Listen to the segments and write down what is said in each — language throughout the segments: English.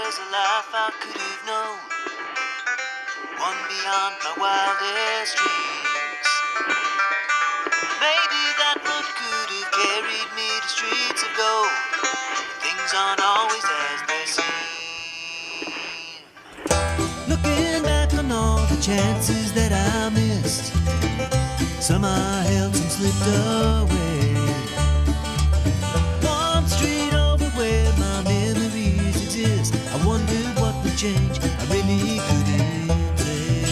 there's a life I could have known, one beyond my wildest dreams. Maybe that road could have carried me to streets of gold. Things aren't always as they seem. Looking back on all the chances that I missed, some I held, some slipped away. One street over where my memories exist, I wondered what would change, I really couldn't say.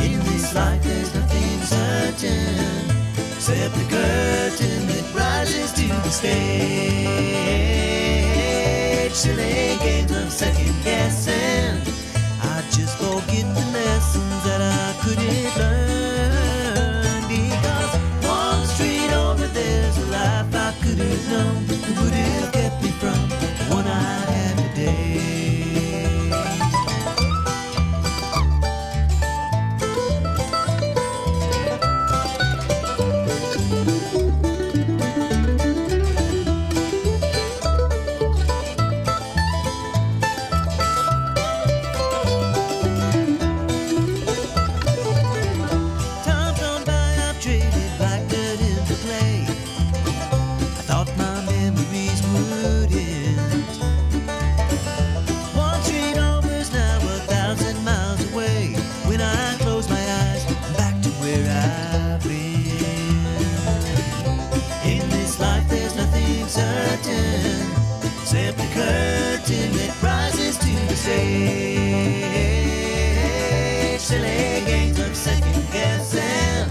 In this life there's nothing certain, except the curtain that rises to the stage. Silly games of second guessing, I just forget the lessons that I couldn't learn. Because one street over there's a life I could have known that would have kept me from the one I had today. Except the curtain that rises to the stage. Silly games of second guessing,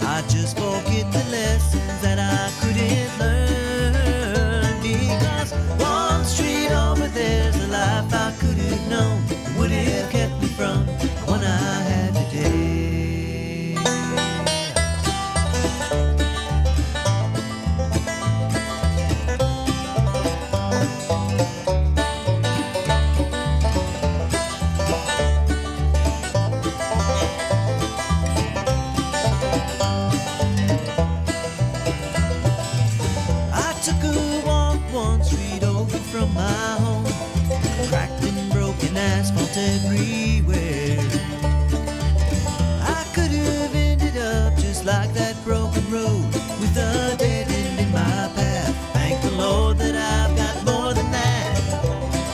I just forget the lessons that I couldn't learn. Because one street over there's a life I could have known that would have kept me from the one I had today. From my home, cracked and broken asphalt everywhere. I could have ended up just like that broken road, with a dead end in my path. Thank the Lord that I've got more than that.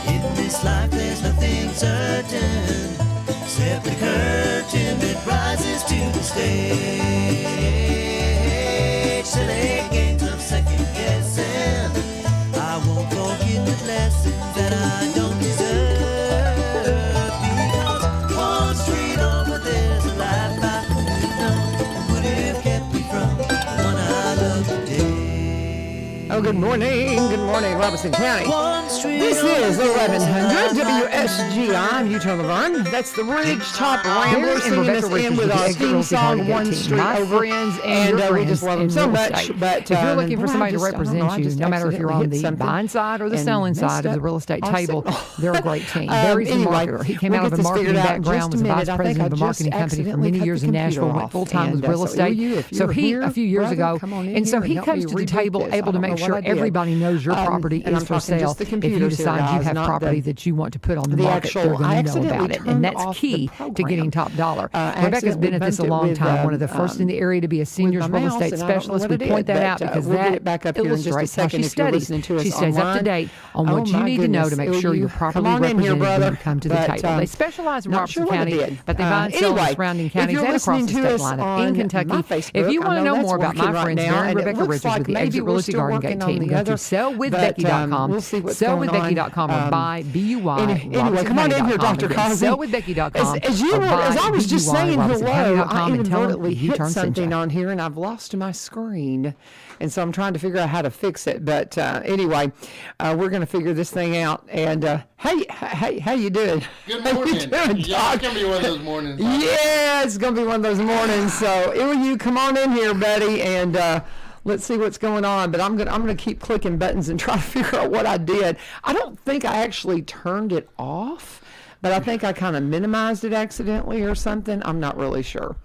In this life there's nothing certain, except the curtain that rises to the stage. Silly games of second guessing, I won't forget the lessons that I don't deserve. Because one street over there's a life I could have known that would have kept me from the one I love today. Oh, good morning, Robeson County. This is 1100 WSGI, Utah Laverne. That's the Ridgetop Ramblers singing us in with our theme song, One Street Over. And we just love them so much. But if you're looking for somebody to represent you, no matter if you're on the buying side or the selling side of the real estate table, they're a great team. Barry's a marketer. He came out of a marketing background, was a vice president of a marketing company for many years in Nashville, went full-time with real estate. So he, a few years ago, and so he comes to the table able to make sure everybody knows your property is for sale. If you decide you have property that you want to put on the market, they're going to know about it. And that's key to getting top dollar. Rebecca's been at this a long time, one of the first in the area to be a seniors real estate specialist. We point that out because that illustrates how she studies. She stays up to date on what you need to know to make sure you're properly represented when you come to the table. They specialize in Robeson County, but they buy and sell in surrounding counties and across the state line in Kentucky. If you want to know more about my friends Barry and Rebecca Richards with the Exit Realty Garden Gate team, go to sellwithbecky.com, sellwithbecky.com, or buy BUY. Anyway, come on in here, Dr. Causey. Sellwithbecky.com. As I was just saying hello, I inadvertently hit something on here and I've lost my screen. And so I'm trying to figure out how to fix it. But anyway, we're going to figure this thing out. And hey, how you doing? Good morning. Yeah, it's going to be one of those mornings. Yeah, it's going to be one of those mornings. So, you come on in here, buddy, and let's see what's going on. But I'm gonna keep clicking buttons and try to figure out what I did. I don't think I actually turned it off, but I think I kind of minimized it accidentally or something. I'm not really sure.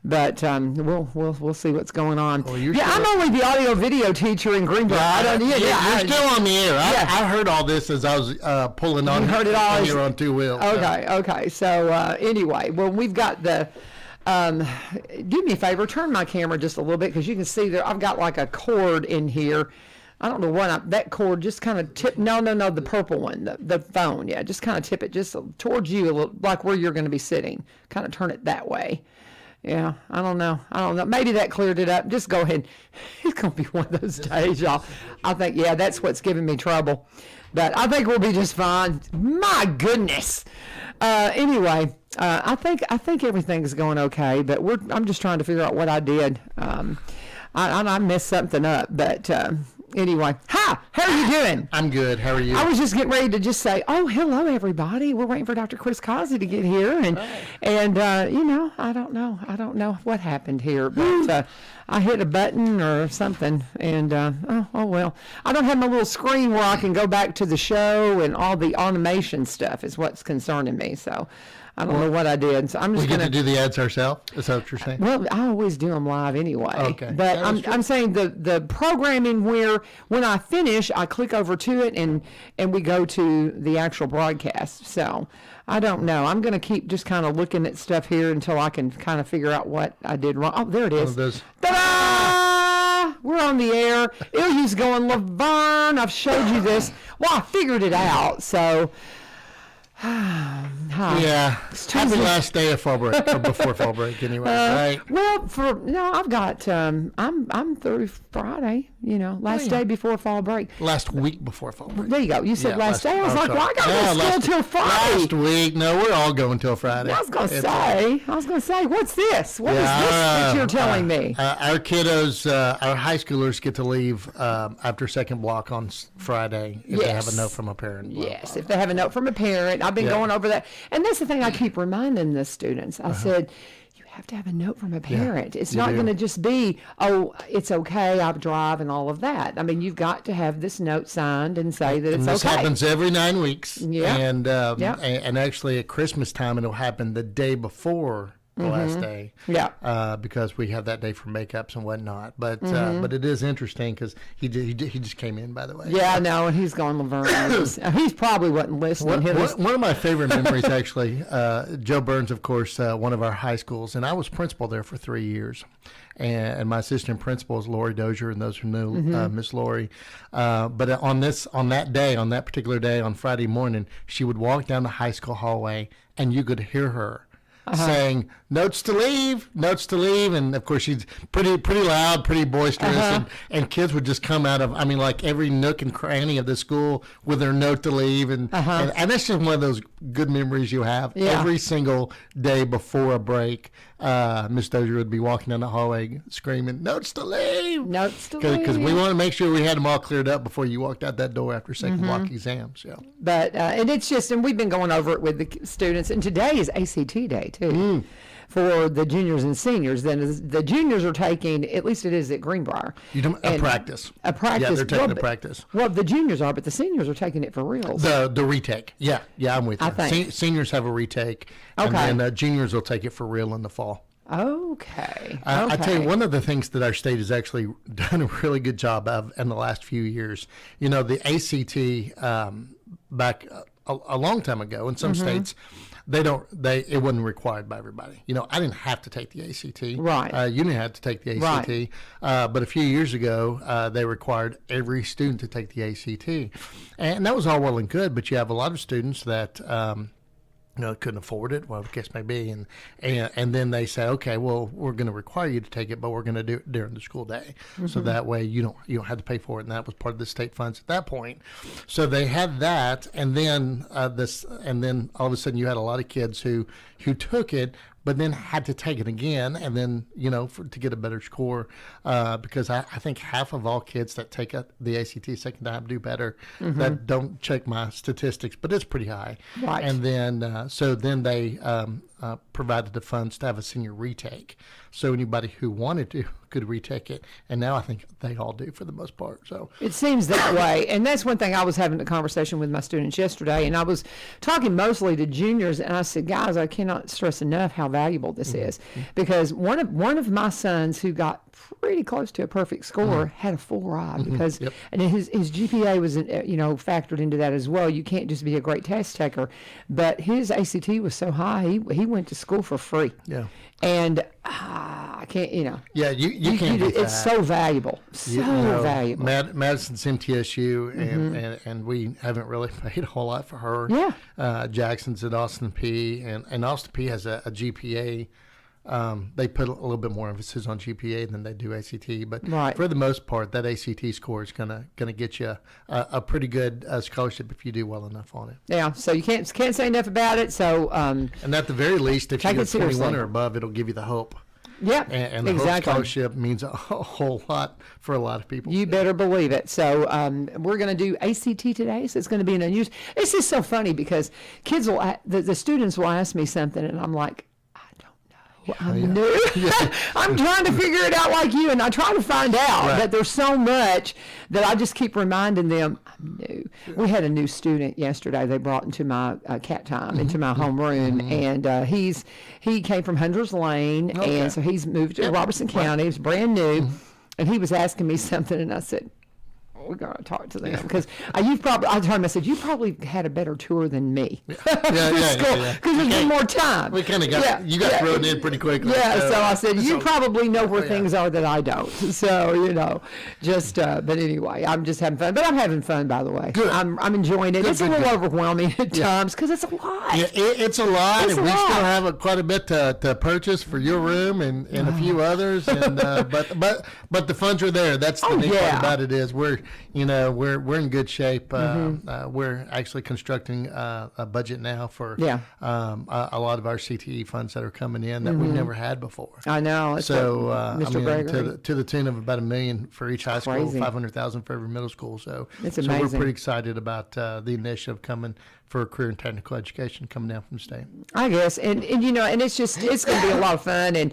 But we'll see what's going on. Well, I'm only the audio video teacher in Greenbrier. You're still on the air. I heard all this as I was pulling on. You heard it all. You're on two wheels. Okay. So anyway, well, we've got the. Do me a favor, turn my camera just a little bit because you can see that I've got like a cord in here. I don't know what that cord just kind of tip. No, the purple one, the phone. Yeah, just kind of tip it just towards you, a little, like where you're going to be sitting. Kind of turn it that way. Yeah, I don't know. Maybe that cleared it up. Just go ahead. It's going to be one of those days, y'all. I think, that's what's giving me trouble. But I think we'll be just fine. My goodness. Anyway, I think everything's going okay. But I'm just trying to figure out what I did. I messed something up. But anyway, hi. How are you doing? I'm good. How are you? I was just getting ready to just say, oh, hello, everybody. We're waiting for Dr. Chris Causey to get here. And I don't know what happened here. But I hit a button or something. And, oh, well. I don't have my little screen where I can go back to the show, and all the automation stuff is what's concerning me. So I don't know what I did. So I'm just going to do the ads ourselves. Is that what you're saying? Well, I always do them live anyway. Okay. But I'm saying the programming where when I finish, I click over to it and we go to the actual broadcast. So I don't know. I'm going to keep just kind of looking at stuff here until I can kind of figure out what I did wrong. Oh, there it is. Ta-da! We're on the air. Ilya's going, Laverne, I've showed you this. Well, I figured it out. So... Yeah, happy last day of fall break, or before fall break, anyway. Right? Well, I've got I'm through Friday. Last day before fall break. Last week before fall break. There you go. You said last day. I was like, well, I got to go till Friday. Last week. No, we're all going till Friday. I was going to say, what's this? What is this that you're telling me? Our kiddos, our high schoolers get to leave after second block on Friday if they have a note from a parent. Yes, if they have a note from a parent. I've been going over that. And that's the thing I keep reminding the students. I said, you have to have a note from a parent. It's not going to just be, oh, it's okay, I'll drive and all of that. I mean, you've got to have this note signed and say that it's okay. This happens every 9 weeks. Yeah. And actually at Christmas time, it'll happen the day before the last day. Yeah. Because we have that day for makeups and whatnot. But it is interesting because he just came in, by the way. Yeah, I know, and he's going, Laverne. He's probably wasn't listening. One of my favorite memories, actually, Joe Burns, of course, one of our high schools, and I was principal there for 3 years. And my assistant principal is Lori Dozier, and those who know Miss Lori. But on that particular day, on Friday morning, she would walk down the high school hallway, and you could hear her saying notes to leave, and of course she's pretty loud, pretty boisterous, and kids would just come out of, like every nook and cranny of the school with their note to leave, and that's just one of those good memories you have. Every single day before a break, Miss Dozier would be walking down the hallway screaming, notes to leave, because we want to make sure we had them all cleared up before you walked out that door after second block exams. Yeah, but and it's just, and we've been going over it with the students, and today is ACT day too. For the juniors and seniors. Then the juniors are taking, at least it is at Greenbrier, a practice. A practice. Yeah, they're taking a practice. Well, the juniors are, but the seniors are taking it for reals. The retake. Yeah, I'm with you. I think. Seniors have a retake, and then juniors will take it for real in the fall. Okay. I tell you, one of the things that our state has actually done a really good job of in the last few years, the ACT back a long time ago in some states, it wasn't required by everybody. I didn't have to take the ACT. Right. You didn't have to take the ACT. Right. But a few years ago, they required every student to take the ACT. And that was all well and good, but you have a lot of students that couldn't afford it, well, the case may be, and then they say, okay, well, we're going to require you to take it, but we're going to do it during the school day, so that way you don't have to pay for it, and that was part of the state funds at that point. So they had that, and then all of a sudden you had a lot of kids who took it, but then had to take it again, and then to get a better score, because I think half of all kids that take the ACT second time do better. That don't check my statistics, but it's pretty high. Right. And then so then they provided the funds to have a senior retake, so anybody who wanted to could retake it. And now I think they all do for the most part. So it seems that way, and that's one thing. I was having a conversation with my students yesterday, and I was talking mostly to juniors, and I said, guys, I cannot stress enough how valuable this is, because one of my sons who got pretty close to a perfect score had a full ride because and his GPA was factored into that as well. You can't just be a great test taker, but his ACT was so high he went to school for free. Yeah. And I can't, Yeah, you can't do that. It's so valuable, valuable. Madison's MTSU, and we haven't really paid a whole lot for her. Yeah. Jackson's at Austin P, and Austin P has a GPA. They put a little bit more emphasis on GPA than they do ACT, but for the most part, that ACT score is gonna get you a pretty good scholarship if you do well enough on it. Yeah, so you can't say enough about it. So and at the very least, if you get 21 seriously. or above, it'll give you the hope. Yeah, and the Hope Scholarship means a whole lot for a lot of people. You better believe it. So we're going to do ACT today. So it's going to be an unusual. It's just so funny because kids the students will ask me something, and I'm like, I'm new. I'm trying to figure it out like you, and I try to find out that there's so much that I just keep reminding them I'm new. We had a new student yesterday. They brought into my cat time into my homeroom, and he came from Hunter's Lane, and so he's moved to Robertson County. He's brand new, and he was asking me something, and I said, we got to talk to them because I told him, I said, you probably had a better tour than me. Because there's been more time. We kind of got you got thrown in pretty quickly. Yeah, so I said, you probably know where things are that I don't. So, but anyway, I'm just having fun. But I'm having fun, by the way. Good. I'm enjoying it. It's a little overwhelming at times because it's a lot. Yeah, it's a lot, and we still have quite a bit to purchase for your room and a few others. And but the funds are there. That's the neat part about it is we're in good shape. We're actually constructing a budget now for a lot of our CTE funds that are coming in that we've never had before. I know. So Mr. to the tune of about $1 million for each high school, $500,000 for every middle school. So it's amazing. So we're pretty excited about the initiative coming for career and technical education coming down from the state. I guess, and it's going to be a lot of fun, and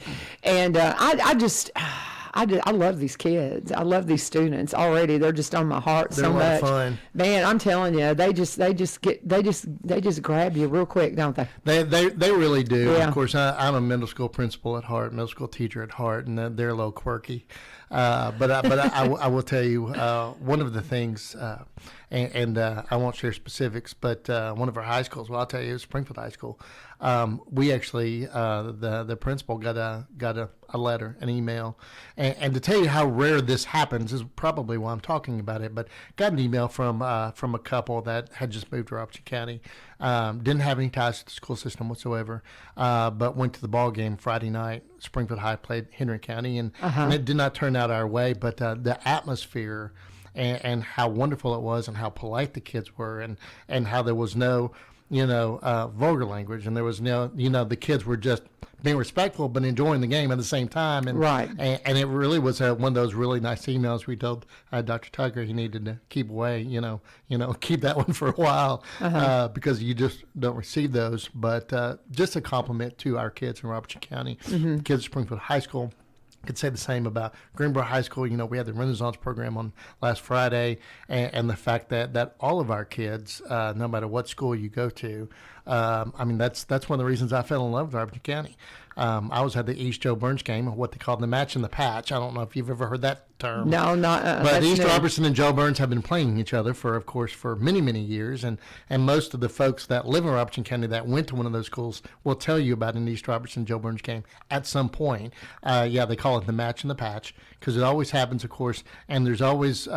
I love these kids. I love these students already. They're just on my heart so much. They're a lot of fun. Man, I'm telling you, they just grab you real quick, don't they? They really do. Yeah. Of course, I'm a middle school principal at heart, middle school teacher at heart, and they're a little quirky. But I will tell you one of the things, and I won't share specifics, but one of our high schools. Well, I'll tell you, it was Springfield High School. We actually the principal got a letter, an email, and to tell you how rare this happens is probably why I'm talking about it. But got an email from a couple that had just moved to Robertson County, didn't have any ties to the school system whatsoever, but went to the ball game Friday night. Springfield High played Henry County, and it did not turn out our way. But the atmosphere and how wonderful it was, and how polite the kids were, and how there was no vulgar language, and there was the kids were just being respectful but enjoying the game at the same time, and and it really was one of those really nice emails. We told Dr. Tucker he needed to keep away, keep that one for a while, because you just don't receive those. But just a compliment to our kids in Robertson County, kids at Springfield High School. Could say the same about Greenboro High School. We had the Renaissance program on last Friday, and the fact that all of our kids, no matter what school you go to, that's one of the reasons I fell in love with Robertson County. I was at the East Joe Burns game, what they call the match in the patch. I don't know if you've ever heard that term. No, not. But East Robertson and Joe Burns have been playing each other for many, many years, and most of the folks that live in Robertson County that went to one of those schools will tell you about an East Robertson Joe Burns game at some point. They call it the match in the patch because it always happens, of course, and there's always.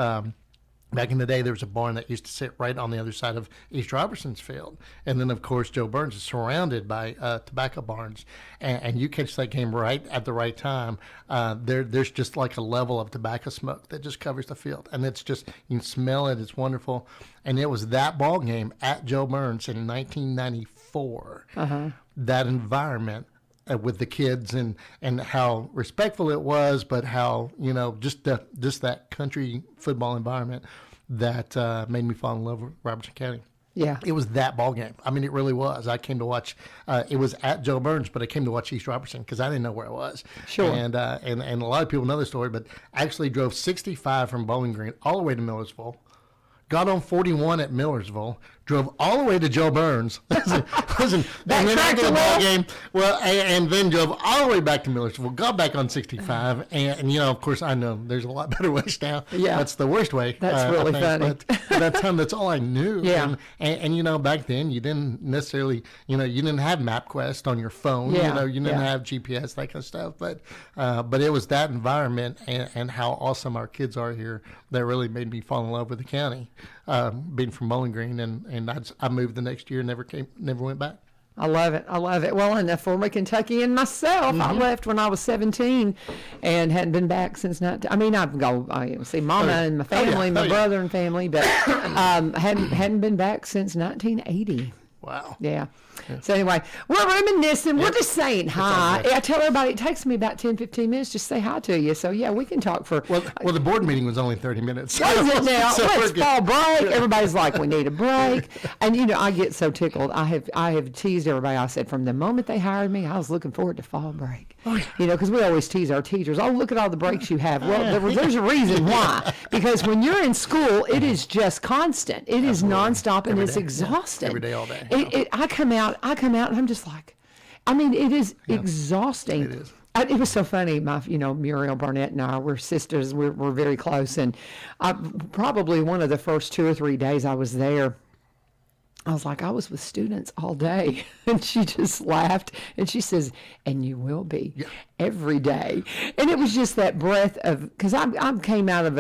Back in the day, there was a barn that used to sit right on the other side of East Robertson's field. And then, of course, Joe Burns is surrounded by tobacco barns. And you catch that game right at the right time. There's just like a level of tobacco smoke that just covers the field. And it's just, you can smell it. It's wonderful. And it was that ball game at Joe Burns in 1994, that environment with the kids and how respectful it was, but how, just that country football environment that made me fall in love with Robertson County. Yeah. It was that ball game. I mean, it really was. I came to watch. It was at Joe Burns, but I came to watch East Robertson because I didn't know where I was. Sure. And a lot of people know the story, but I actually drove 65 from Bowling Green all the way to Millersville. Got on 41 at Millersville, drove all the way to Joe Burns. Listen, and then I get a ball game. Well, and then drove all the way back to Millersville, got back on 65, and of course, I know there's a lot better ways now. Yeah. That's the worst way. That's really funny. But at that time, that's all I knew. Yeah. And back then, you didn't necessarily, you didn't have MapQuest on your phone. Yeah. You didn't have GPS, that kind of stuff. But it was that environment and how awesome our kids are here that really made me fall in love with the county. Being from Bowling Green, and I moved the next year, never went back. I love it. Well, and a former Kentuckian myself, I left when I was 17 and hadn't been back since 19. I mean, I see Mama and my family, my brother and family, but hadn't been back since 1980. Wow. Yeah. So anyway, we're reminiscing. We're just saying hi. I tell everybody it takes me about 10, 15 minutes just to say hi to you. So yeah, we can talk for. Well, the board meeting was only 30 minutes. What is it now? So Let's fall break. Everybody's like, we need a break. And I get so tickled. I have teased everybody. I said from the moment they hired me, I was looking forward to fall break. Oh, yeah. Because we always tease our teachers. Oh, look at all the breaks you have. Well, there's a reason why. Because when you're in school, it is just constant. It is nonstop, and it's exhausting. Every day, all day. I come out, and I'm just like, it is exhausting. It is. It was so funny. Muriel Barnett and I were sisters. We're very close, and probably one of the first 2 or 3 days I was there, I was like, I was with students all day. And she just laughed. And she says, and you will be every day. And it was just that breath of, because I came out of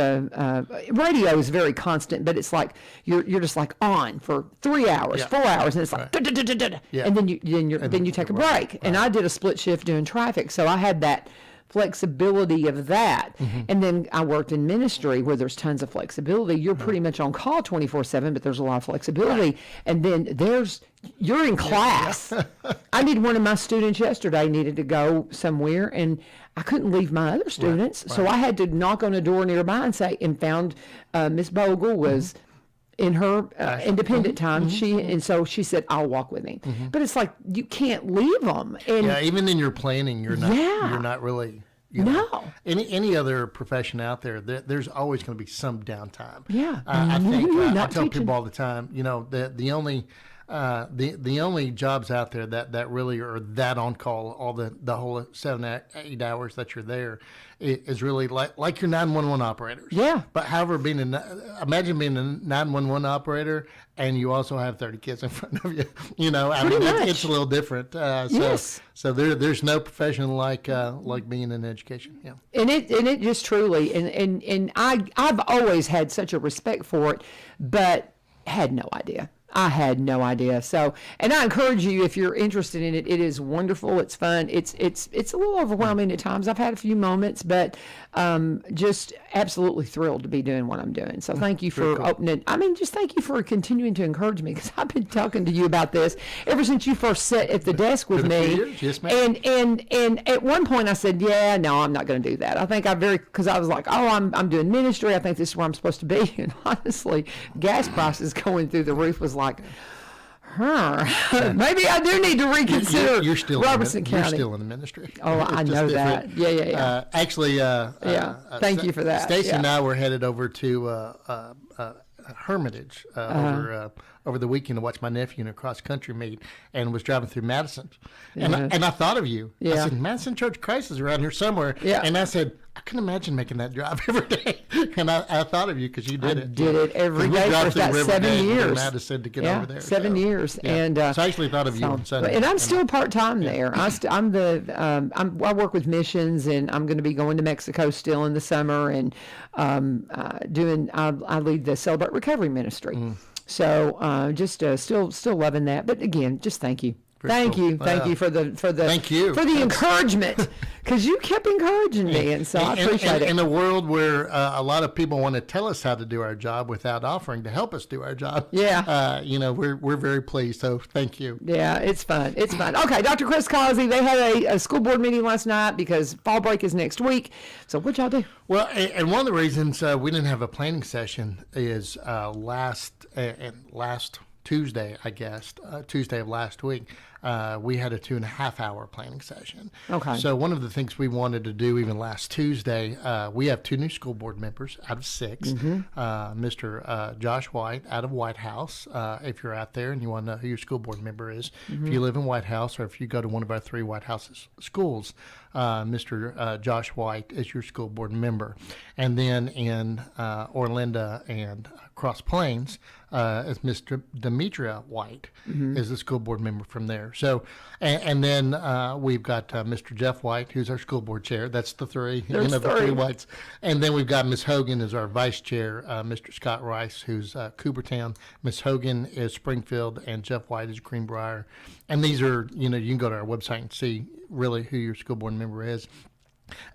radio is very constant, but it's like, you're just like on for 3 hours, 4 hours. And it's like, and then you take a break. Right. And I did a split shift doing traffic. So I had that flexibility of that. And then I worked in ministry where there's tons of flexibility. You're pretty much on call 24/7, but there's a lot of flexibility. Right. And then you're in class. I did one of my students yesterday needed to go somewhere, and I couldn't leave my other students. Right. So I had to knock on a door nearby and found Miss Bogle was in her independent time. So she said, I'll walk with him. But it's like, you can't leave them. And even in your planning, you're not really, no. Any other profession out there, there's always going to be some downtime. Yeah. I think, I tell people all the time, the only jobs out there that really are that on call all the whole 7, 8 hours that you're there is really like your 911 operators. Yeah. But however, imagine being a 911 operator and you also have 30 kids in front of you. It's a little different. Yes. So there's no profession like being in education. Yeah. And it just truly and I've always had such a respect for it, but had no idea. I had no idea. So, and I encourage you, if you're interested in it, it is wonderful. It's fun. It's a little overwhelming at times. I've had a few moments, but just absolutely thrilled to be doing what I'm doing. So thank you for opening. Just thank you for continuing to encourage me, because I've been talking to you about this ever since you first sat at the desk with me. Yes, ma'am. And at one point I said, yeah, no, I'm not going to do that. I think because I was like, oh, I'm doing ministry. I think this is where I'm supposed to be. And honestly, gas prices going through the roof was like, maybe I do need to reconsider. You're still Robertson County. You're still in the ministry. Oh, I know that. Yeah. Actually, thank you for that. Stacy and I were headed over to Hermitage over the weekend to watch my nephew in a cross country meet, and was driving through Madison, and I thought of you. Yeah. I said, Madison Church Christ is around here somewhere. Yeah. And I said, I can imagine making that drive every day. And I thought of you because you did it. Did it every day for about 7 years. Madison to get over there. 7 years. Yeah. And so I actually thought of you on Sunday. And I'm still part-time there. I work with missions, and I'm going to be going to Mexico still in the summer, and I lead the Celebrate Recovery Ministry. So just still loving that. But again, just thank you. Thank you for the encouragement, because you kept encouraging me, and so I appreciate it. In a world where a lot of people want to tell us how to do our job without offering to help us do our job, we're very pleased. So thank you. Yeah, it's fun. It's fun. Okay, Dr. Chris Causey, they had a school board meeting last night because fall break is next week. So what'd y'all do? Well, and one of the reasons we didn't have a planning session is last Tuesday, I guess, Tuesday of last week, we had a 2.5-hour planning session. Okay. So one of the things we wanted to do even last Tuesday, we have 2 new school board members out of 6. Mr. Josh White out of White House. If you're out there and you want to know who your school board member is, if you live in White House or if you go to one of our 3 White House schools, Mr. Josh White is your school board member. And then in Orlando and Cross Plains is Mr. Demetria White is the school board member from there. So, and then we've got Mr. Jeff White, who's our school board chair. That's the 3, the 3 Whites. And then we've got Ms. Hogan as our vice chair, Mr. Scott Rice, who's Coopertown. Ms. Hogan is Springfield, and Jeff White is Greenbrier. And these are, you can go to our website and see really who your school board member is.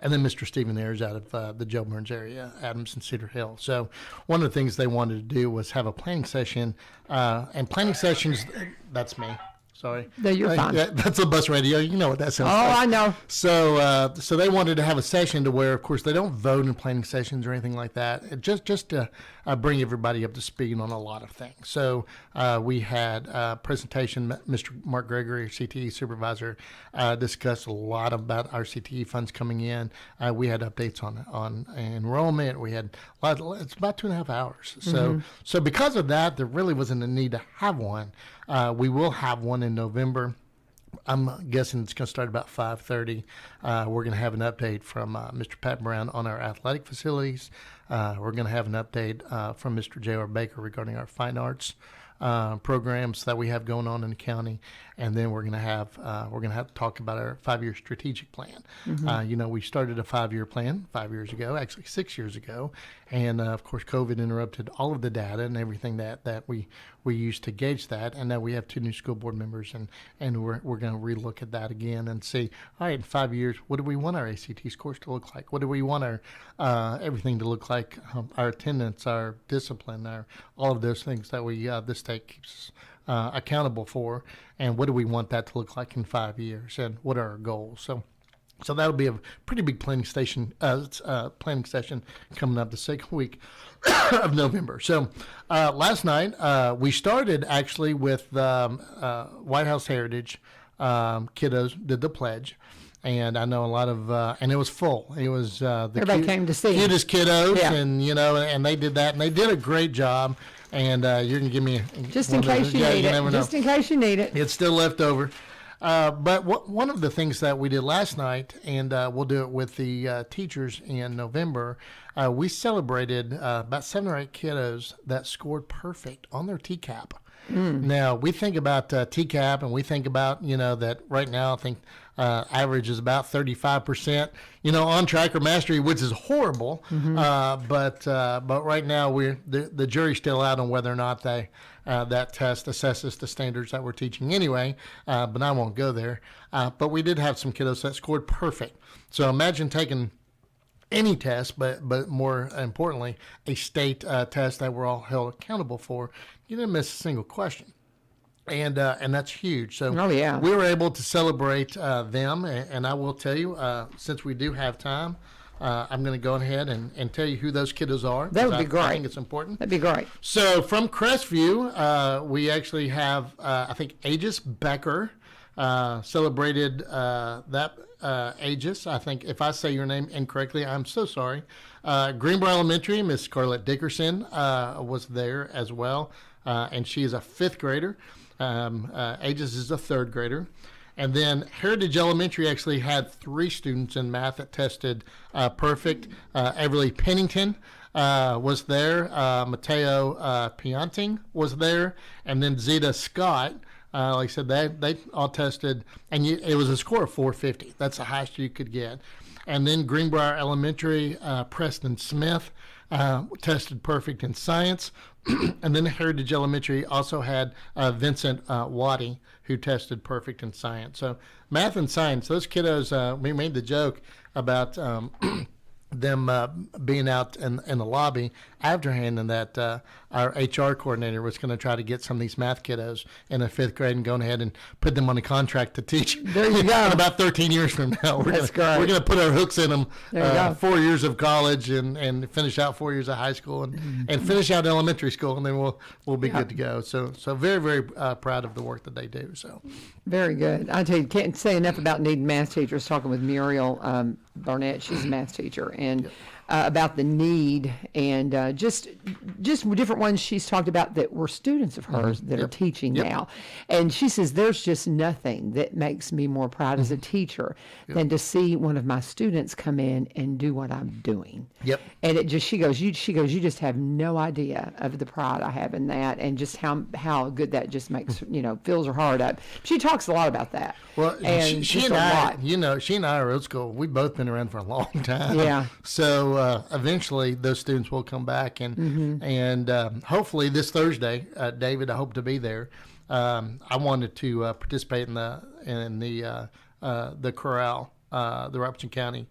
And then Mr. Stephen Ayers out of the Joe Burns area, Adams and Cedar Hill. So one of the things they wanted to do was have a planning session. And planning sessions, that's me. Sorry. No, you're fine. That's a bus radio. You know what that sounds like. I know. So so they wanted to have a session to where, of course, they don't vote in planning sessions or anything like that. Just to bring everybody up to speed on a lot of things. So we had a presentation. Mr. Mark Gregory, CTE supervisor, discussed a lot about our CTE funds coming in. We had updates on enrollment. We had it's about 2.5 hours. So because of that, there really wasn't a need to have one. We will have one in November. I'm guessing it's going to start about 5:30. We're going to have an update from Mr. Pat Brown on our athletic facilities. We're going to have an update from Mr. J.R. Baker regarding our fine arts programs that we have going on in the county, and then we're going to have to talk about our 5-year strategic plan. We started a 5-year plan 5 years ago, actually 6 years ago, and of course COVID interrupted all of the data and everything that we used to gauge that, and now we have 2 new school board members, and we're going to relook at that again and see, all right, in 5 years, what do we want our ACT scores to look like? What do we want our everything to look like? Our attendance, our discipline, all of those things that this state keeps accountable for, and what do we want that to look like in 5 years, and what are our goals? So that'll be a pretty big planning session coming up the second week of November. So last night we started actually with White House Heritage kiddos did the pledge. And I know a lot of, and it was full. It was everybody came to see cutest kiddos, and and they did that, and they did a great job. And you're gonna give me just in case you need it. Just in case you need it. It's still left over. But one of the things that we did last night, and we'll do it with the teachers in November, we celebrated about 7 or 8 kiddos that scored perfect on their TCAP. Now, we think about TCAP, and we think about, that right now I think average is about 35%, on track or mastery, which is horrible. But right now the jury's still out on whether or not that test assesses the standards that we're teaching anyway. But I won't go there. But we did have some kiddos that scored perfect. So imagine taking any test, but more importantly, a state test that we're all held accountable for. You didn't miss a single question. And that's huge. So we were able to celebrate them. And I will tell you, since we do have time, I'm going to go ahead and tell you who those kiddos are. That would be great. I think it's important. That'd be great. So from Crestview, we actually have, I think, Aegis Becker celebrated that Aegis. I think if I say your name incorrectly, I'm so sorry. Greenbrier Elementary, Miss Scarlett Dickerson was there as well. And she is a 5th grader. Aegis is a 3rd grader. And then Heritage Elementary actually had 3 students in math that tested perfect. Everly Pennington was there. Mateo Pianting was there. And then Zeta Scott, like I said, they all tested. And it was a score of 450. That's the highest you could get. And then Greenbrier Elementary, Preston Smith tested perfect in science. And then Heritage Elementary also had Vincent Waddy, who tested perfect in science. So math and science, those kiddos, we made the joke about being out in the lobby after handing that, our HR coordinator was going to try to get some of these math kiddos in the 5th grade and going ahead and put them on a contract to teach. There you go. In about 13 years from now, we're going to put our hooks in them. 4 years of college and finish out 4 years of high school and finish out elementary school, and then we'll be good to go. So very, very proud of the work that they do. So very good. I tell you, can't say enough about needing math teachers. Talking with Muriel Barnett, she's a math teacher, and about the need, and just different ones she's talked about that were students of hers that are teaching now. And she says, there's just nothing that makes me more proud as a teacher than to see one of my students come in and do what I'm doing. And it just, she goes, you just have no idea of the pride I have in that, and just how good that just makes, fills her heart up. She talks a lot about that. Well, and she and I, she and I are old school. We've both been around for a long time. Yeah. So eventually those students will come back, and hopefully this Thursday, David, I hope to be there. I wanted to participate in the chorale, the Robertson County,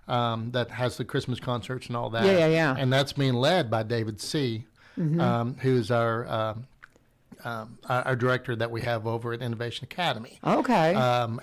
that has the Christmas concerts and all that. Yeah. And that's being led by David C., who's our director that we have over at Innovation Academy. Okay.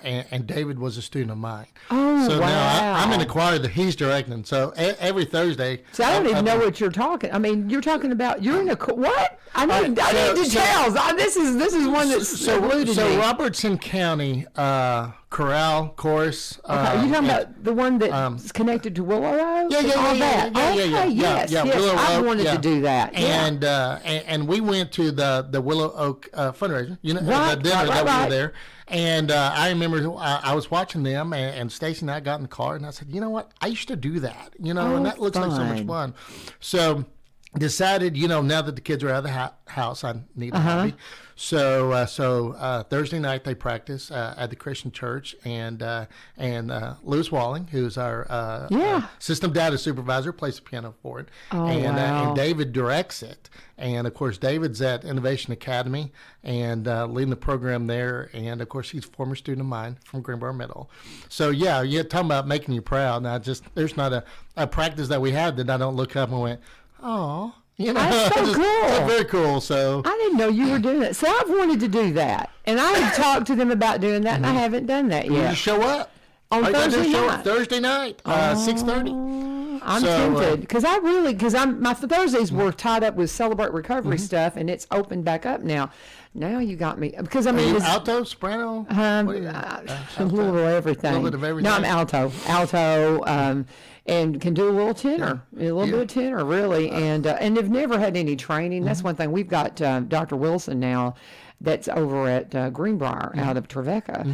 And David was a student of mine. Oh, so wow. now I'm in the choir that he's directing. So every Thursday. So I don't even know what you're talking. I mean, you're talking about you're in a what? I need details. This is one that's eluded me. So Robertson County chorale, chorus. Okay, you talking about the one that's connected to Willow Oak? Yeah. Yes. Willow I Oak, wanted to do that. And we went to the Willow Oak fundraiser. The dinner that we were there. And I remember I was watching them, and Stacy and I got in the car, and I said, you know what? I used to do that, and that looks like so much fun. So decided, now that the kids are out of the house, I need a hobby. So Thursday night they practice at the Christian church, and Lewis Walling, who's our system data supervisor, plays the piano for it, and David directs it. And of course, David's at Innovation Academy and leading the program there. And of course, he's a former student of mine from Greenbrier Middle. So you're talking about making you proud. Now, there's not a practice that we had that I don't look up and went, oh. That's so cool. Very cool. So I didn't know you were doing that. So I've wanted to do that, and I have talked to them about doing that, and I haven't done that yet. You show up on Thursday night, 6:30. I'm tempted because my Thursdays were tied up with Celebrate Recovery stuff, and it's opened back up now. Now you got me because I mean, alto, soprano, a little of everything. A little bit of everything. No, I'm alto, and can do a little tenor, a little bit of tenor, really, and have never had any training. That's one thing. We've got Dr. Wilson now. That's over at Greenbrier out of Trevecca,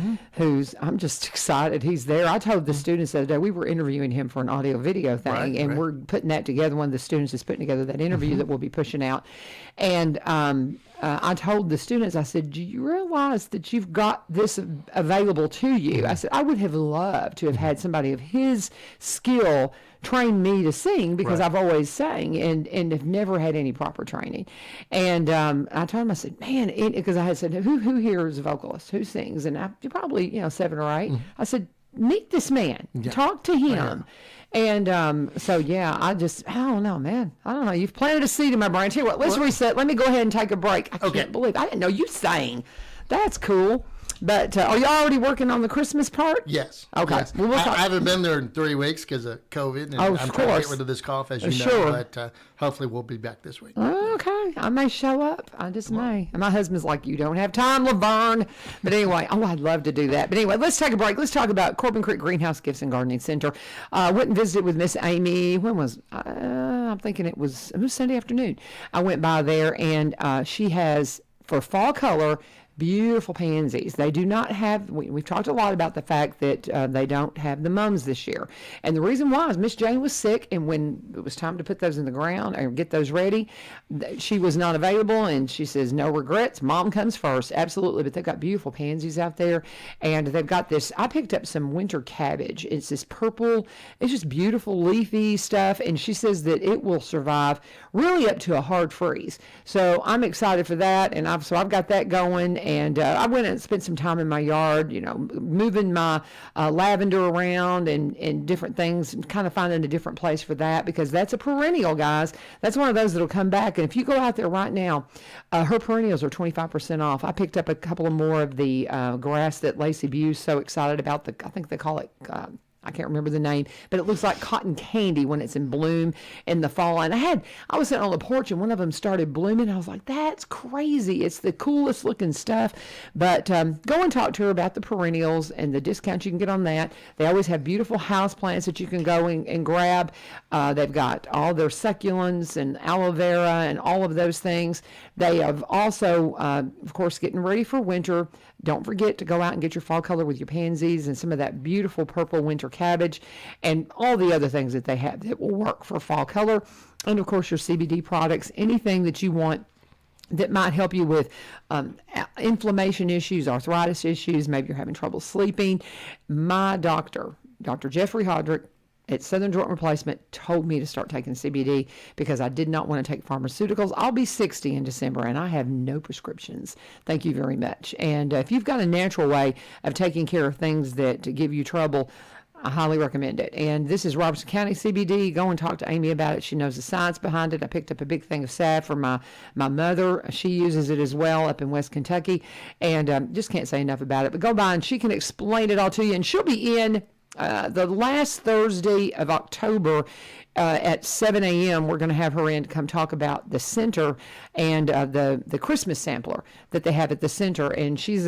I'm just excited he's there. I told the students the other day, we were interviewing him for an audio video thing, and we're putting that together. One of the students is putting together that interview that we'll be pushing out. And I told the students, I said, do you realize that you've got this available to you? I said, I would have loved to have had somebody of his skill train me to sing because I've always sang and have never had any proper training. And I told him, I said, man, because I had said, who here is a vocalist? Who sings? And probably 7 or 8. I said, meet this man. Talk to him. And I don't know, man. I don't know. You've planted a seed in my brain. Tell you what, let's reset. Let me go ahead and take a break. I can't believe I didn't know you sang. That's cool. But are you already working on the Christmas part? Yes. Okay. Yes. Well, I haven't been there in 3 weeks because of COVID, and I'm trying to get rid of this cough, as you know. But hopefully we'll be back this week. Okay. I may show up. I just may. And my husband's like, you don't have time, Laverne. But anyway, I'd love to do that. But anyway, let's take a break. Let's talk about Corbin Creek Greenhouse Gifts and Gardening Center. Went and visited with Miss Amy. When was I'm thinking it was Sunday afternoon. I went by there, and she has, for fall color, beautiful pansies. They do not have, we've talked a lot about the fact that they don't have the mums this year. And the reason why is Miss Jane was sick, and when it was time to put those in the ground or get those ready, she was not available, and she says, no regrets, mom comes first. Absolutely. But they've got beautiful pansies out there, and they've got this, I picked up some winter cabbage. It's this purple, it's just beautiful leafy stuff, and she says that it will survive really up to a hard freeze. So I'm excited for that, and I've got that going. And I went and spent some time in my yard, moving my lavender around and different things, and kind of finding a different place for that, because that's a perennial, guys. That's one of those that'll come back. And if you go out there right now, her perennials are 25% off. I picked up a couple of more of the grass that Lacey Bue's so excited about. I think they call it, I can't remember the name, but it looks like cotton candy when it's in bloom in the fall. And I was sitting on the porch and one of them started blooming. I was like, that's crazy. It's the coolest looking stuff. But go and talk to her about the perennials and the discounts you can get on that. They always have beautiful house plants that you can go and grab. They've got all their succulents and aloe vera and all of those things. They have also, of course, getting ready for winter. Don't forget to go out and get your fall color with your pansies and some of that beautiful purple winter cabbage and all the other things that they have that will work for fall color. And of course, your CBD products, anything that you want that might help you with inflammation issues, arthritis issues, maybe you're having trouble sleeping. My doctor, Dr. Jeffrey Hodrick, at Southern Joint Replacement, told me to start taking CBD because I did not want to take pharmaceuticals. I'll be 60 in December, and I have no prescriptions. Thank you very much. And if you've got a natural way of taking care of things that give you trouble, I highly recommend it. And this is Robertson County CBD. Go and talk to Amy about it. She knows the science behind it. I picked up a big thing of salve for my mother. She uses it as well up in West Kentucky. And just can't say enough about it. But go by and she can explain it all to you. And she'll be in the last Thursday of October at 7 a.m. We're going to have her in to come talk about the center and the Christmas sampler that they have at the center. And she's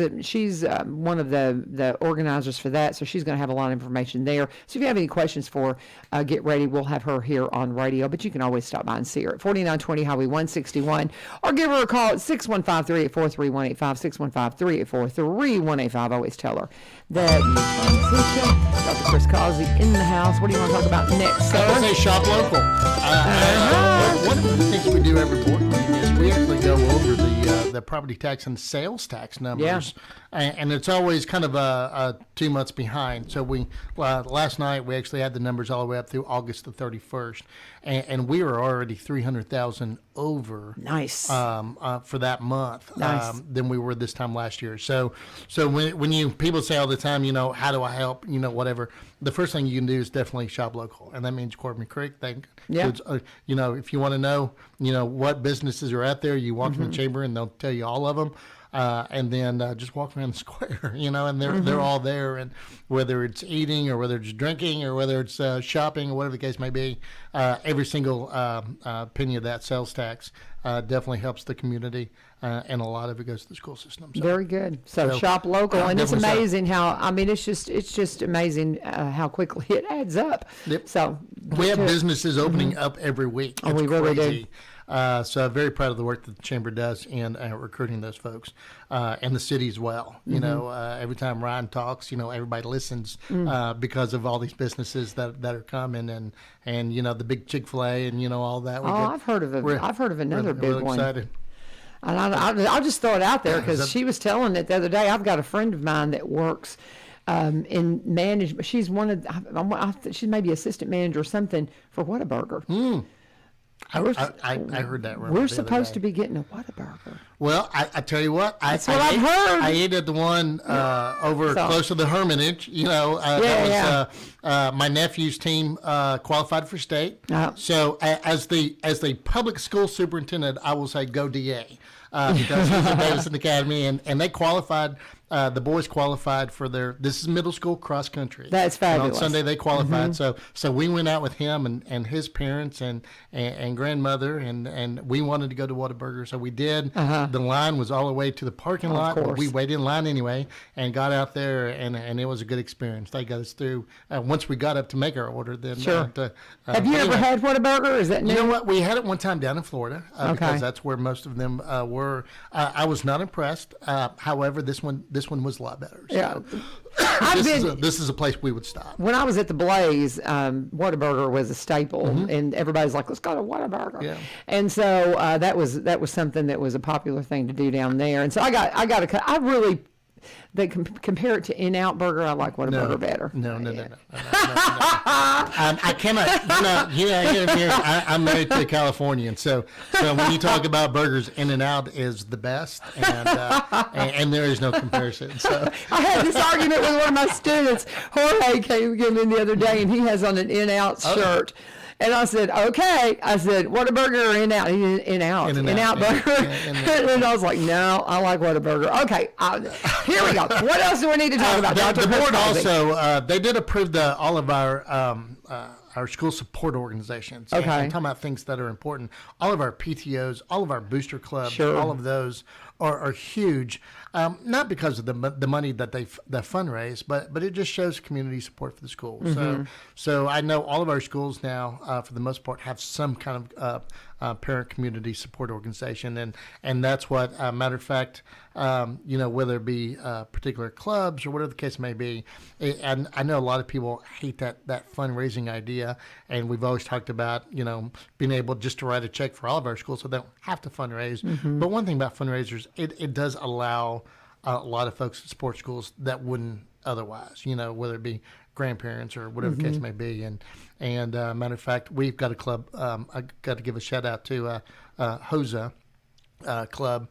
one of the organizers for that, so she's going to have a lot of information there. So if you have any questions for her, get ready. We'll have her here on radio, but you can always stop by and see her at 4920 Highway 161 or give her a call at 615-384-3185, 615-384-3185. I always tell her that Dr. Chris Causey in the house. What do you want to talk about next, sir? I would say shop local. One of the things we do every morning is we actually go over the property tax and sales tax numbers. Yeah. And it's always kind of 2 months behind. So last night we actually had the numbers all the way up through August the 31st. And we were already 300,000 over. Nice. For that month. Nice. Than we were this time last year. So when people say all the time, how do I help, whatever, the first thing you can do is definitely shop local. And that means Corbin Creek. If you want to know, what businesses are out there, you walk in the chamber and they'll tell you all of them. And then just walk around the square, and they're all there. And whether it's eating or whether it's drinking or whether it's shopping or whatever the case may be, every single penny of that sales tax definitely helps the community, and a lot of it goes to the school system. So. Very good. So shop local, and it's amazing it's just amazing how quickly it adds up. Yep. So we have businesses opening up every week. Oh, we really do. So I'm very proud of the work that the chamber does in recruiting those folks, and the city as well. Every time Ryan talks, everybody listens because of all these businesses that are coming, and the big Chick-fil-A and all that. I've heard of it. I've heard of another big one. Excited. And I'll just throw it out there because she was telling it the other day. I've got a friend of mine that works in management. She's she's maybe assistant manager or something for Whataburger. I heard that. We're supposed to be getting a Whataburger. Well, I tell you what. That's what I've heard. I ate at the one over close to the Hermitage. My nephew's team qualified for state. So as the public school superintendent, I will say go DA. Because he's at Davidson Academy, and they qualified. The boys qualified for this is middle school cross country. That's fabulous. And on Sunday they qualified. So we went out with him and his parents and grandmother, and we wanted to go to Whataburger, so we did. The line was all the way to the parking lot, but we waited in line anyway and got out there, and it was a good experience. They got us through. Once we got up to make our order, then sure. Have you ever had Whataburger? Is that new? You know what? We had it one time down in Florida because that's where most of them were. I was not impressed. However, this one was a lot better. So. Yeah. This is a place we would stop. When I was at the Blaze, Whataburger was a staple, and everybody's like, "Let's go to Whataburger." Yeah. And so that was something that was a popular thing to do down there. And so I really they compare it to In-Out Burger. I like Whataburger better. No. I cannot. I'm married to a Californian, so when you talk about burgers, In-N-Out is the best, and there is no comparison. So I had this argument with one of my students. Jorge came in the other day, and he has on an In-Out shirt. And I said, okay. I said, Whataburger or In-Out? In-Out. In-Out Burger. And I was like, no, I like Whataburger. Okay, here we go. What else do we need to talk about? The board also, they did approve all of our school support organizations. Okay. And talking about things that are important. All of our PTOs, all of our booster clubs, Sure. all of those are huge. Not because of the money that they fundraise, but it just shows community support for the schools. Mm-hmm. So I know all of our schools now, for the most part, have some kind of parent community support organization, and that's what, matter of fact, whether it be particular clubs or whatever the case may be. And I know a lot of people hate that fundraising idea, and we've always talked about being able just to write a check for all of our schools so they don't have to fundraise. Mm-hmm. But one thing about fundraisers, it does allow a lot of folks at sports schools that wouldn't otherwise, whether it be grandparents or whatever the case may be. And matter of fact, we've got a club. I got to give a shout out to HOSA club.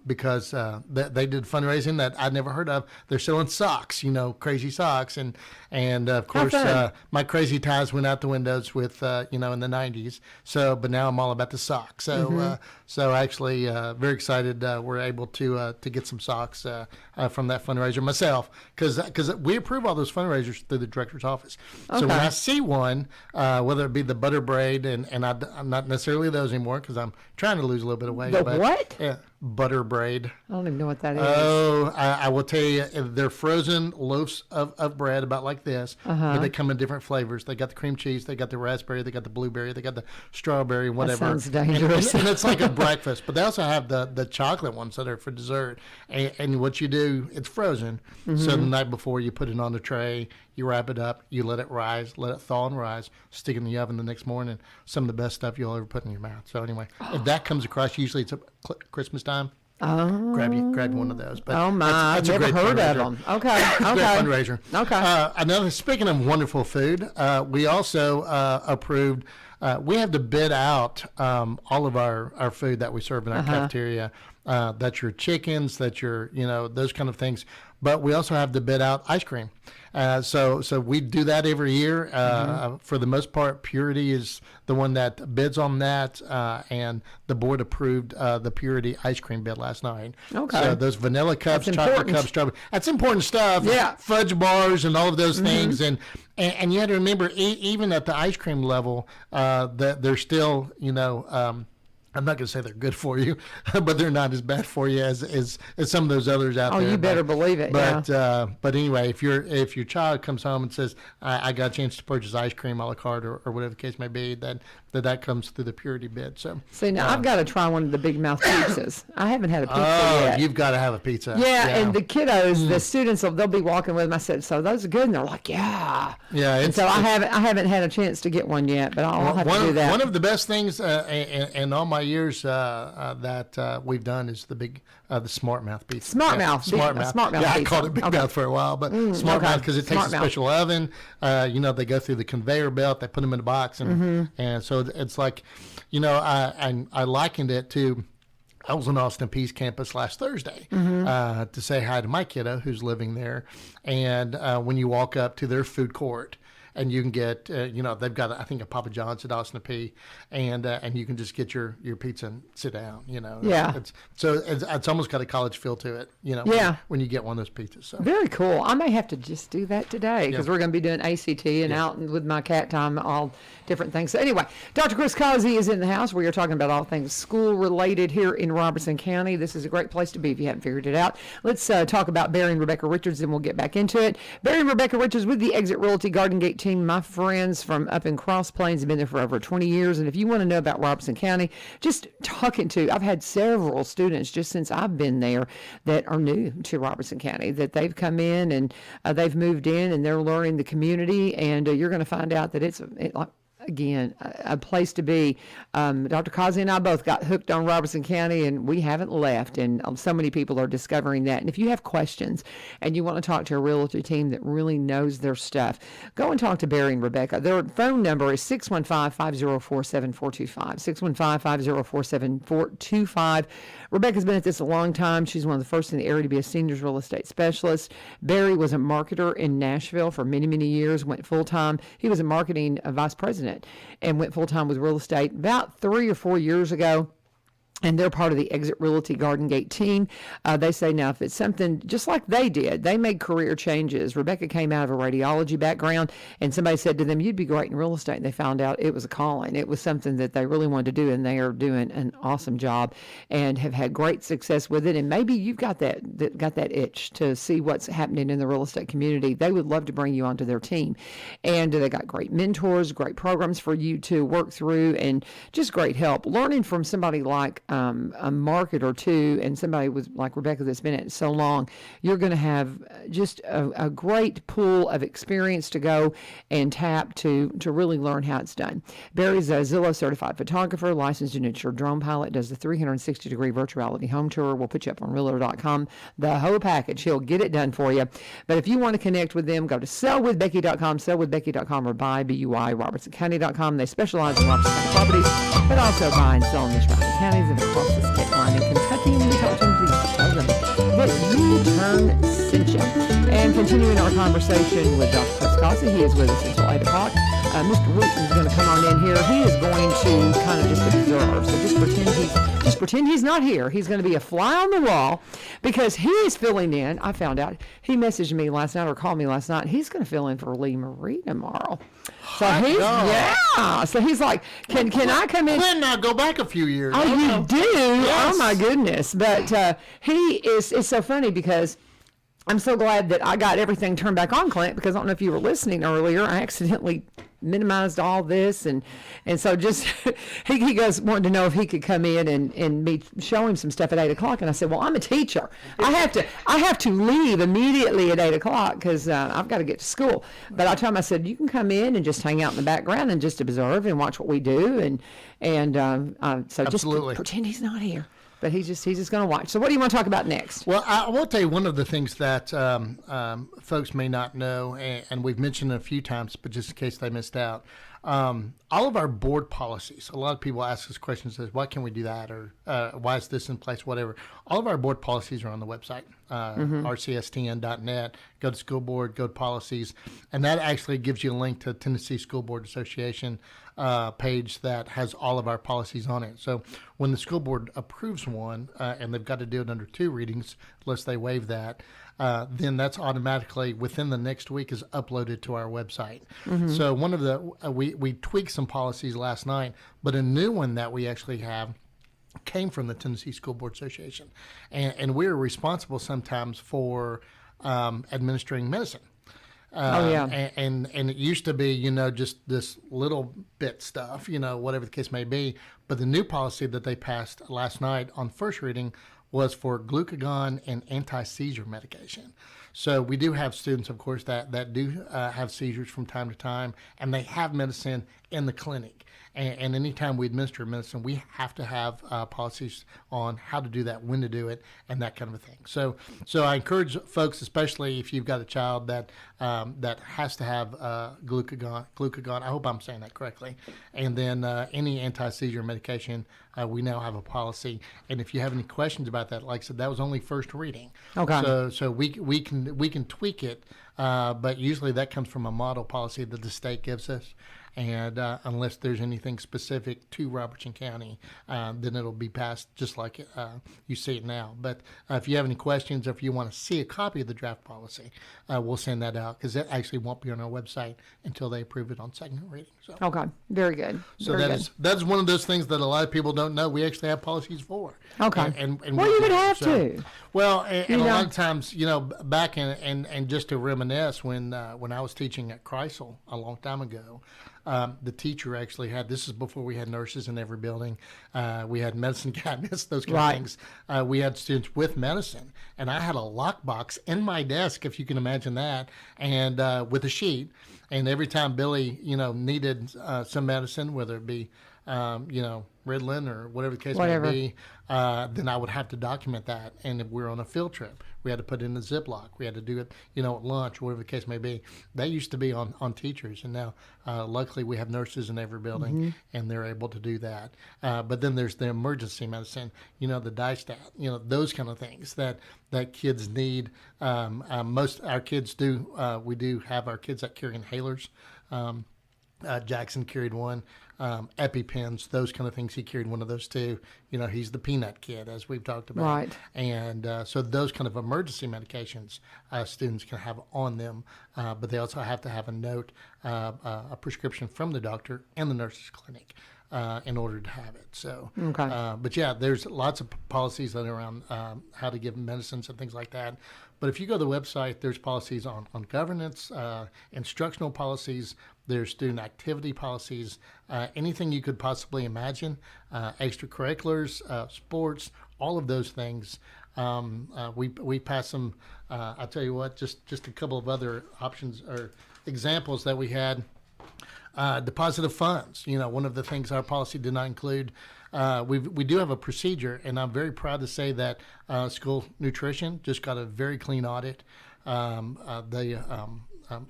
Because they did fundraising that I'd never heard of. They're selling socks, crazy socks, and of course my crazy ties went out the windows with in the 90s. But now I'm all about the socks. So actually very excited we're able to get some socks from that fundraiser myself because we approve all those fundraisers through the director's office. Okay. So when I see one, whether it be the butter braid and I'm not necessarily those anymore because I'm trying to lose a little bit of weight. What? Yeah. Butter braid. I don't even know what that is. Oh, I will tell you, they're frozen loaves of bread about like this, but they come in different flavors. They got the cream cheese, they got the raspberry, they got the blueberry, they got the strawberry, whatever. That sounds dangerous. And it's like a breakfast, but they also have the chocolate ones that are for dessert. And what you do, it's frozen. So the night before, you put it on the tray, you wrap it up, you let it rise, let it thaw and rise, stick it in the oven the next morning. Some of the best stuff you'll ever put in your mouth. So anyway, if that comes across, usually it's Christmas time. Oh. Grab one of those. But oh my! that's I've never heard of them. Okay. Great fundraiser. Okay. Speaking of wonderful food, we also approved. We have to bid out all of our food that we serve in our cafeteria. That's your chickens, that's your those kind of things. But we also have to bid out ice cream. So we do that every year. For the most part, Purity is the one that bids on that, and the board approved the Purity ice cream bid last night. Okay. So those vanilla cups, That's chocolate important. cups, strawberry. That's important stuff. Yeah. Fudge bars and all of those things. And you have to remember, even at the ice cream level, that they're still, I'm not going to say they're good for you, but they're not as bad for you as some of those others out there. Oh, you better believe it. But anyway, if your child comes home and says, I got a chance to purchase ice cream a la carte or whatever the case may be, then that comes through the Purity bid. So see, now I've got to try one of the Big Mouth pizzas. I haven't had a pizza yet. You've got to have a pizza. Yeah, and the kiddos, the students, they'll be walking with them. I said, so those are good, and they're like, yeah. Yeah. And so I haven't had a chance to get one yet, but I'll have to do that. One of the best things in all my years that we've done is the Smart Mouth pizza. Smart Mouth Smart Mouth. Yeah, I pizza. called it Big Mouth for a while, but Smart Mouth because it takes Smart a Mouth. special oven. They go through the conveyor belt. They put them in a box, and so it's like, I likened it to. I was on Austin Peay's campus last Thursday to say hi to my kiddo who's living there, and when you walk up to their food court. And you can get, they've got, I think, a Papa John's at Austin Peay, and you can just get your pizza and sit down, Yeah. It's almost got a college feel to it, Yeah. when you get one of those pizzas. So. Very cool. I may have to just do that today because we're going to be doing ACT and out with my cat time, all different things. So anyway, Dr. Chris Causey is in the house. We are talking about all things school-related here in Robertson County. This is a great place to be if you haven't figured it out. Let's talk about Barry and Rebecca Richards, and we'll get back into it. Barry and Rebecca Richards with the Exit Realty Garden Gate team. My friends from up in Cross Plains have been there for over 20 years. And if you want to know about Robertson County, just I've had several students just since I've been there that are new to Robertson County, that they've come in and they've moved in and they're learning the community. And you're going to find out that again, a place to be. Dr. Causey and I both got hooked on Robertson County, and we haven't left. And so many people are discovering that. And if you have questions and you want to talk to a realty team that really knows their stuff, go and talk to Barry and Rebecca. Their phone number is 615-504-7425, 615-504-7425. Rebecca's been at this a long time. She's one of the first in the area to be a seniors real estate specialist. Barry was a marketer in Nashville for many, many years, went full-time. He was a marketing vice president and went full-time with real estate about 3 or 4 years ago. And they're part of the Exit Realty Garden Gate team. They say now if it's something just like they did, they made career changes. Rebecca came out of a radiology background, and somebody said to them, you'd be great in real estate. And they found out it was a calling. It was something that they really wanted to do, and they are doing an awesome job and have had great success with it. And maybe you've got that itch to see what's happening in the real estate community. They would love to bring you onto their team. And they got great mentors, great programs for you to work through, and just great help. Learning from somebody like a market or two, and somebody with like Rebecca that's been at it so long, you're going to have just a great pool of experience to go and tap to really learn how it's done. Barry's a Zillow certified photographer, licensed and insured drone pilot, does the 360-degree virtuality home tour. We'll put you up on realtor.com, the whole package. He'll get it done for you. But if you want to connect with them, go to sellwithbecky.com, sellwithbecky.com, or buy, robertsoncounty.com. They specialize in Robertson County properties, but also buying and selling the surrounding counties and across the state line in Kentucky. And we talk to them, please tell them that U-Turn sent you. And continuing our conversation with Dr. Chris Causey, he is with us until 8 o'clock. Mr. Wilson is going to come on in here. He is going to kind of just observe. So just pretend he's not here. He's going to be a fly on the wall because he is filling in. I found out he messaged me last night or called me last night. He's going to fill in for Lee Marie tomorrow. So So he's like, can I come in? Then now go back a few years. Oh, you do? Yes. Oh my goodness! But it's so funny because I'm so glad that I got everything turned back on, Clint, because I don't know if you were listening earlier. I accidentally minimized all this, and so just he goes wanting to know if he could come in and me show him some stuff at 8 o'clock. And I said, well, I'm a teacher. I have to leave immediately at 8 o'clock because I've got to get to school. But I told him, I said, you can come in and just hang out in the background and just observe and watch what we do, and so just pretend he's not here. But he's just going to watch. So what do you want to talk about next? Well, I will tell you one of the things that folks may not know, and we've mentioned it a few times, but just in case they missed out, all of our board policies, a lot of people ask us questions, says, why can't we do that? Or why is this in place, whatever. All of our board policies are on the website, rcstn.net. Go to school board, go to policies, and that actually gives you a link to Tennessee School Board Association page that has all of our policies on it. So when the school board approves one, and they've got to do it under 2 readings, unless they waive that, then that's automatically within the next week is uploaded to our website. So one of the, we tweaked some policies last night, but a new one that we actually have came from the Tennessee School Board Association. And we're responsible sometimes for administering medicine. And it used to be, just this little bit stuff, whatever the case may be. But the new policy that they passed last night on first reading was for glucagon and anti-seizure medication. So we do have students, of course, that do have seizures from time to time, and they have medicine in the clinic. And anytime we administer medicine, we have to have policies on how to do that, when to do it, and that kind of a thing. So I encourage folks, especially if you've got a child that has to have glucagon. I hope I'm saying that correctly. And then any anti-seizure medication, we now have a policy. And if you have any questions about that, like I said, that was only first reading. Okay. So we can tweak it, but usually that comes from a model policy that the state gives us. And unless there's anything specific to Robertson County, then it'll be passed just like you see it now. But if you have any questions, or if you want to see a copy of the draft policy, we'll send that out, because it actually won't be on our website until they approve it on second reading. So. Okay, very good. So that's one of those things that a lot of people don't know. We actually have policies for. Okay. And well, you would have to. Well, and a lot of times, back and just to reminisce, when I was teaching at Kreisel a long time ago, the teacher actually had, this is before we had nurses in every building. We had medicine cabinets, those kind of things. We had students with medicine, and I had a lockbox in my desk, if you can imagine that, and with a sheet. And every time Billy, needed some medicine, whether it be, Ritalin or whatever the case may be, then I would have to document that. And if we were on a field trip, we had to put it in a Ziploc. We had to do it, at lunch, whatever the case may be. That used to be on teachers. And now, luckily, we have nurses in every building, and they're able to do that. But then there's the emergency medicine, the DISTAT, those kind of things that kids need. Most our kids do. We do have our kids that carry inhalers. Jackson carried one. EpiPens, those kind of things. He carried one of those too. He's the peanut kid, as we've talked about. Right. And so those kind of emergency medications students can have on them, but they also have to have a note, a prescription from the doctor and the nurse's clinic in order to have it. So, but yeah, there's lots of policies that are around how to give medicines and things like that. But if you go to the website, there's policies on governance, instructional policies, there's student activity policies, anything you could possibly imagine, extracurriculars, sports, all of those things. We pass them. I'll tell you what, just a couple of other options or examples that we had. Deposit of funds. One of the things our policy did not include. We do have a procedure, and I'm very proud to say that school nutrition just got a very clean audit.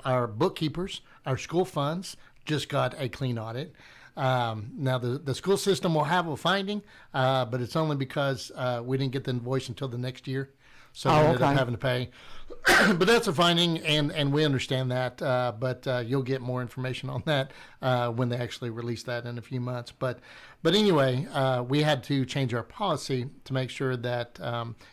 Our bookkeepers, our school funds just got a clean audit. Now the school system will have a finding, but it's only because we didn't get the invoice until the next year. So we ended up having to pay. But that's a finding, and we understand that. But you'll get more information on that when they actually release that in a few months. But anyway, we had to change our policy to make sure that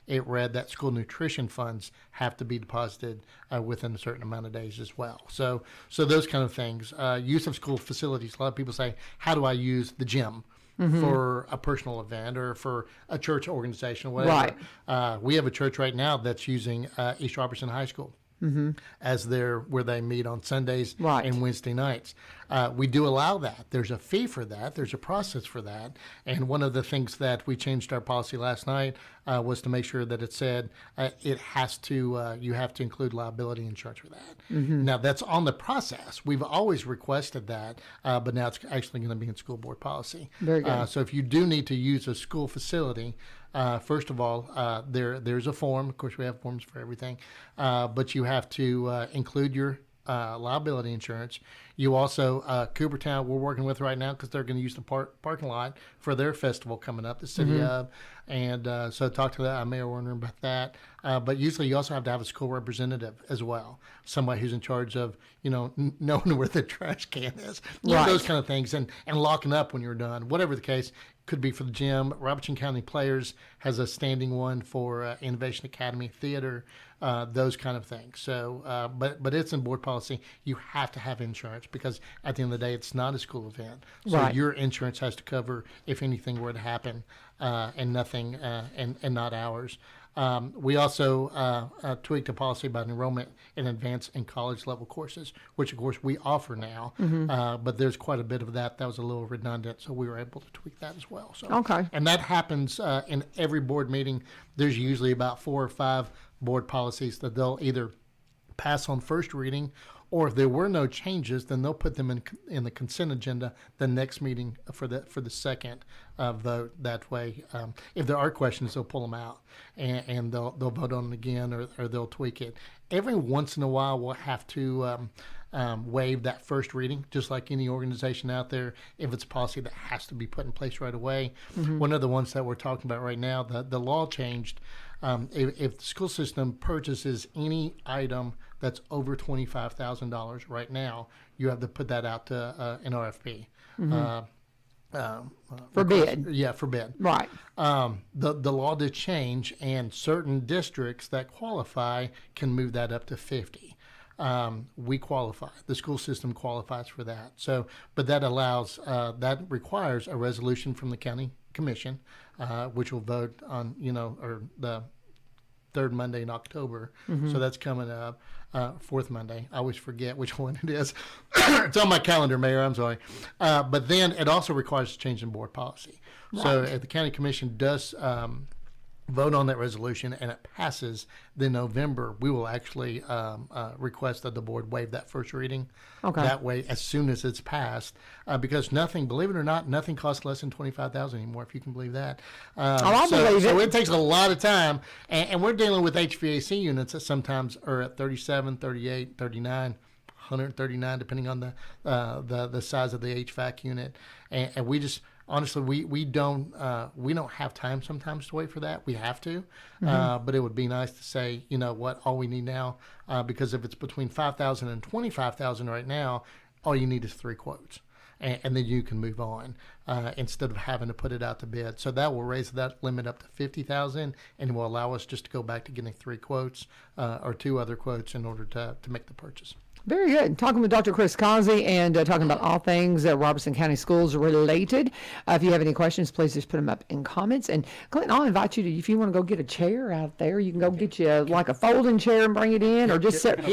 it read that school nutrition funds have to be deposited within a certain amount of days as well. So those kind of things. Use of school facilities. A lot of people say, how do I use the gym? For a personal event or for a church organization, whatever. Right. We have a church right now that's using East Robertson High School as where they meet on Sundays and Wednesday nights. We do allow that. There's a fee for that. There's a process for that. And one of the things that we changed our policy last night was to make sure that it said it has to, you have to include liability insurance for that. Now, that's on the process. We've always requested that, but now it's actually going to be in school board policy. Very good. So if you do need to use a school facility, first of all, there's a form. Of course, we have forms for everything, but you have to include your liability insurance. You also, Coopertown, we're working with right now because they're going to use the parking lot for their festival coming up, the city of. And so talk to Mayor Warner about that. But usually you also have to have a school representative as well, somebody who's in charge of, knowing where the trash can is, those kind of things, and locking up when you're done, whatever the case. Could be for the gym. Robertson County Players has a standing one for Innovation Academy Theater, those kind of things. So, but it's in board policy. You have to have insurance because at the end of the day, it's not a school event. So your insurance has to cover if anything were to happen, and nothing, and not ours. We also tweaked a policy about enrollment in advanced and college level courses, which of course we offer now, but there's quite a bit of that. That was a little redundant, so we were able to tweak that as well. So, and that happens in every board meeting. There's usually about 4 or 5 board policies that they'll either pass on first reading, or if there were no changes, then they'll put them in the consent agenda the next meeting for the second vote. That way, if there are questions, they'll pull them out and they'll vote on it again, or they'll tweak it. Every once in a while, we'll have to waive that first reading, just like any organization out there, if it's a policy that has to be put in place right away. One of the ones that we're talking about right now, the law changed. If the school system purchases any item that's over $25,000 right now, you have to put that out to an RFP. For bid. Yeah, for bid. Right. The law did change, and certain districts that qualify can move that up to 50. We qualify. The school system qualifies for that. So, but that allows, that requires a resolution from the county commission, which will vote on, or third Monday in October. So that's coming up. Fourth Monday. I always forget which one it is. It's on my calendar, Mayor. I'm sorry. But then it also requires a change in board policy. Right. So if the county commission does vote on that resolution and it passes, then November we will actually request that the board waive that first reading. Okay. That way, as soon as it's passed, because nothing, believe it or not, nothing costs less than $25,000 anymore. If you can believe that. I believe it. So it takes a lot of time, and we're dealing with HVAC units that sometimes are at 37, 38, 39. 139, depending on the size of the HVAC unit, and we just honestly we don't have time sometimes to wait for that. We have to, but it would be nice to say, you know what, all we need now, because if it's between 5,000 and 25,000 right now, all you need is 3 quotes. And then you can move on instead of having to put it out to bid. So that will raise that limit up to 50,000, and will allow us just to go back to getting 3 quotes or 2 other quotes in order to make the purchase. Very good. Talking with Dr. Chris Causey and talking about all things Robertson County Schools related. If you have any questions, please just put them up in comments. And Clinton, I'll invite you to, if you want to go get a chair out there, you can go get you like a folding chair and bring it in, or just sit.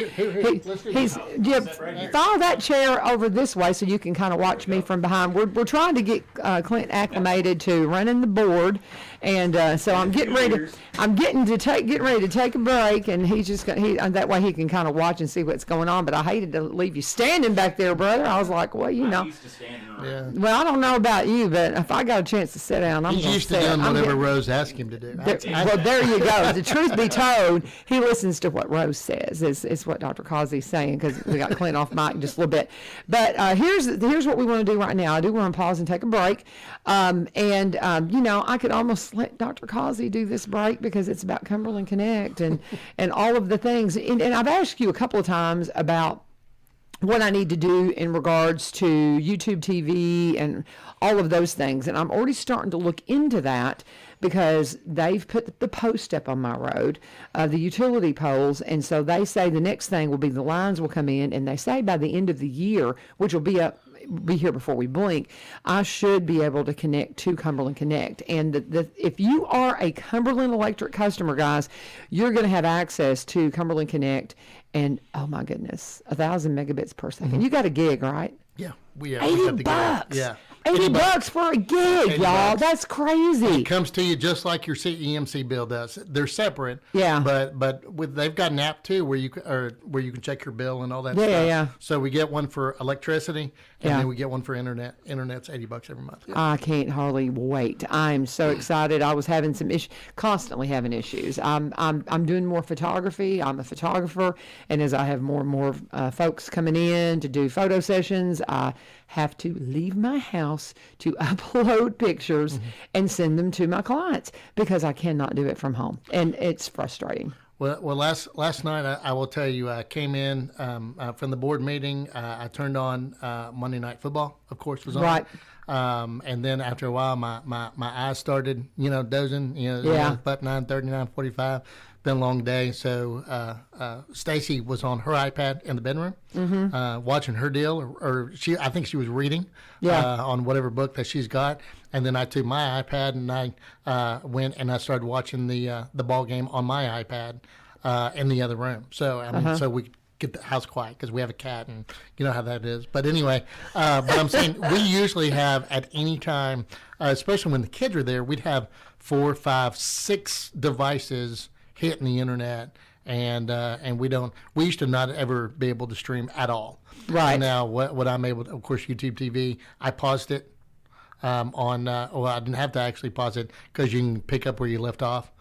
Follow that chair over this way so you can kind of watch me from behind. We're trying to get Clinton acclimated to running the board, and so I'm getting ready. Getting ready to take a break, and he's just that way he can kind of watch and see what's going on. But I hated to leave you standing back there, brother. I was like, well, you know. Yeah. Well, I don't know about you, but if I got a chance to sit down, I'm going to sit. He's used to doing whatever Rose asked him to do. Well, there you go. The truth be told, he listens to what Rose says. Is what Dr. Causey's saying, because we got Clint off mic just a little bit. But here's what we want to do right now. I do want to pause and take a break. You know, I could almost let Dr. Causey do this break because it's about Cumberland Connect and all of the things. And I've asked you a couple of times about what I need to do in regards to YouTube TV and all of those things. And I'm already starting to look into that because they've put the post up on my road, the utility poles. And so they say the next thing will be the lines will come in, and they say by the end of the year, which will be here before we blink, I should be able to connect to Cumberland Connect. And if you are a Cumberland Electric customer, guys, you're going to have access to Cumberland Connect. And oh my goodness, 1,000 megabits per second. Mm-hmm. You got a gig, right? Yeah, we $80. We got the gig. Yeah. $80 for a gig, y'all. That's crazy. It comes to you just like your EMC bill does. They're separate. Yeah. But they've got an app too where you can check your bill and all that stuff. Yeah. So we get one for electricity, and then we get one for internet. Internet's $80 every month. Yeah. I can't hardly wait. I'm so excited. I was having some issues, constantly having issues. I'm doing more photography. I'm a photographer, and as I have more and more folks coming in to do photo sessions, I have to leave my house to upload pictures and send them to my clients because I cannot do it from home, and it's frustrating. Well, last night I will tell you, I came in from the board meeting. I turned on Monday Night Football, of course, was on. Right. And then after a while, my eyes started, dozing. About 9:30, 9:45. Been a long day, so Stacy was on her iPad in the bedroom, watching her deal, or I think she was reading on whatever book that she's got. And then I took my iPad and I went and I started watching the ball game on my iPad in the other room. So so we get the house quiet because we have a cat, and you know how that is. But anyway, but I'm saying we usually have at any time, especially when the kids are there, we'd have 4, 5, 6 devices hitting the internet, and we used to not ever be able to stream at all. Right. And now what I'm able to, of course, YouTube TV, I paused it I didn't have to actually pause it because you can pick up where you left off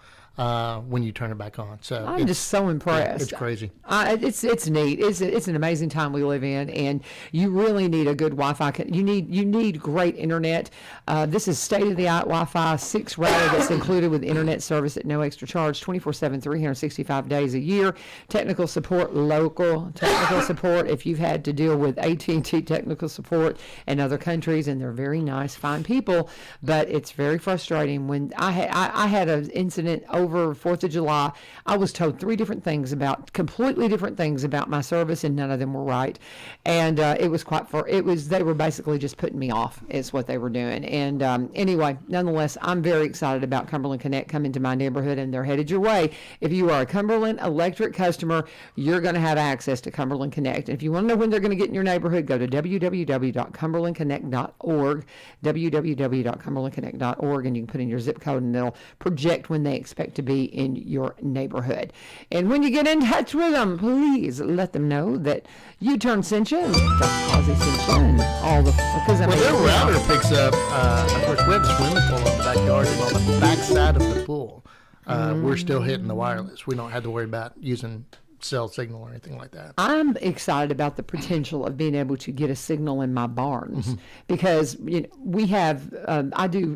when you turn it back on. So I'm just so impressed. It's crazy. It's neat. It's an amazing time we live in, and you really need a good Wi-Fi. You need great internet. This is state-of-the-art Wi-Fi 6 router that's included with internet service at no extra charge, 24/7, 365 days a year. Technical support, local technical support. If you've had to deal with AT&T technical support in other countries, and they're very nice, fine people, but it's very frustrating when I had an incident over over 4th of July, I was told completely different things about my service, and none of them were right. And they were basically just putting me off, is what they were doing. And anyway, nonetheless, I'm very excited about Cumberland Connect coming to my neighborhood, and they're headed your way. If you are a Cumberland Electric customer, you're going to have access to Cumberland Connect. And if you want to know when they're going to get in your neighborhood, go to www.cumberlandconnect.org, www.cumberlandconnect.org, and you can put in your zip code, and they'll project when they expect to be in your neighborhood. And when you get in touch with them, please let them know that U-Turn sent you, and Dr. Causey sent you, and all the... Because their router picks up, of course, we have a swimming pool in the backyard, and on the back side of the pool, we're still hitting the wireless. We don't have to worry about using cell signal or anything like that. I'm excited about the potential of being able to get a signal in my barns, because we have I do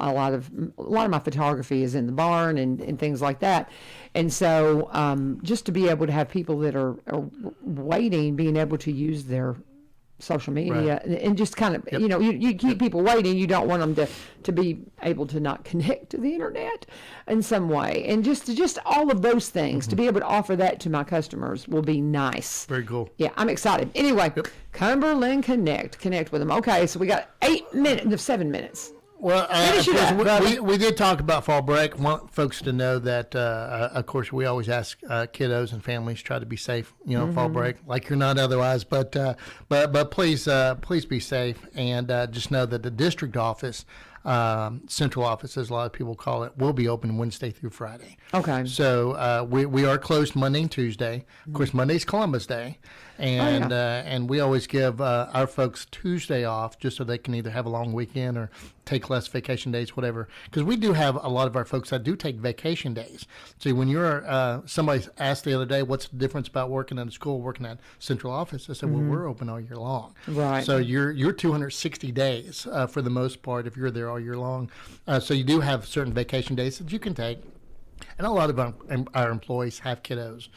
a lot of my photography is in the barn and things like that, and so just to be able to have people that are waiting, being able to use their social media, right, and just kind of, you keep people waiting. You don't want them to be able to not connect to the internet in some way. And just all of those things, to be able to offer that to my customers will be nice. Very cool. Yeah, I'm excited. Anyway, Cumberland Connect with them. Okay, so we got 7 minutes. Well, we did talk about fall break. I want folks to know that, of course, we always ask kiddos and families try to be safe. Fall break, like you're not otherwise. But please be safe, and just know that the district office, central office, as a lot of people call it, will be open Wednesday through Friday. Okay. So we are closed Monday and Tuesday. Of course, Monday's Columbus Day. And we always give our folks Tuesday off just so they can either have a long weekend or take less vacation days, whatever. Because we do have a lot of our folks that do take vacation days. See, when you're somebody asked the other day, what's the difference about working at a school, working at central office? I said, well, we're open all year long. Right. So you're 260 days for the most part if you're there all year long. So you do have certain vacation days that you can take. And a lot of our employees have kiddos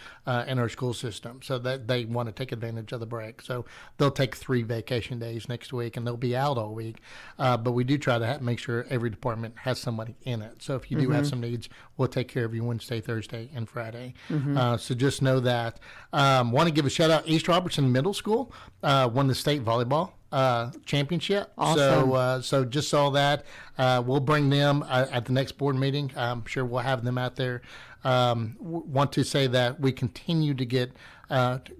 in our school system, so that they want to take advantage of the break. So they'll take 3 vacation days next week, and they'll be out all week. But we do try to make sure every department has somebody in it. So if you do have some needs, we'll take care of you Wednesday, Thursday, and Friday. So just know that. Want to give a shout-out. East Robertson Middle School won the state volleyball championship. Awesome. So just saw that. We'll bring them at the next board meeting. I'm sure we'll have them out there. Want to say that we continue to get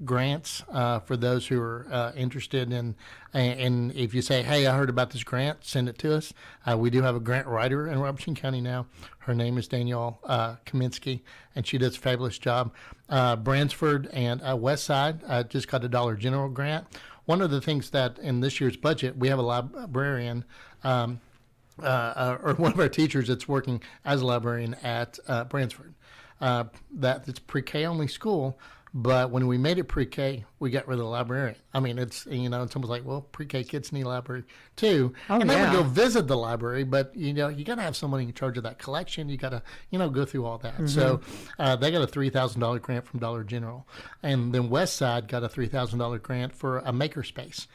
grants for those who are interested in. And if you say, hey, I heard about this grant, send it to us. We do have a grant writer in Robertson County now. Her name is Danielle Kaminsky, and she does a fabulous job. Bransford and Westside just got a Dollar General grant. One of the things that in this year's budget, we have a librarian, or one of our teachers that's working as a librarian at Bransford. That's pre-K only school, but when we made it pre-K, we got rid of the librarian. I mean, it's, and someone's like, well, pre-K kids need a library too. And then we go visit the library, but, you got to have somebody in charge of that collection. You got to, go through all that. So they got a $3,000 grant from Dollar General. And then Westside got a $3,000 grant for a makerspace,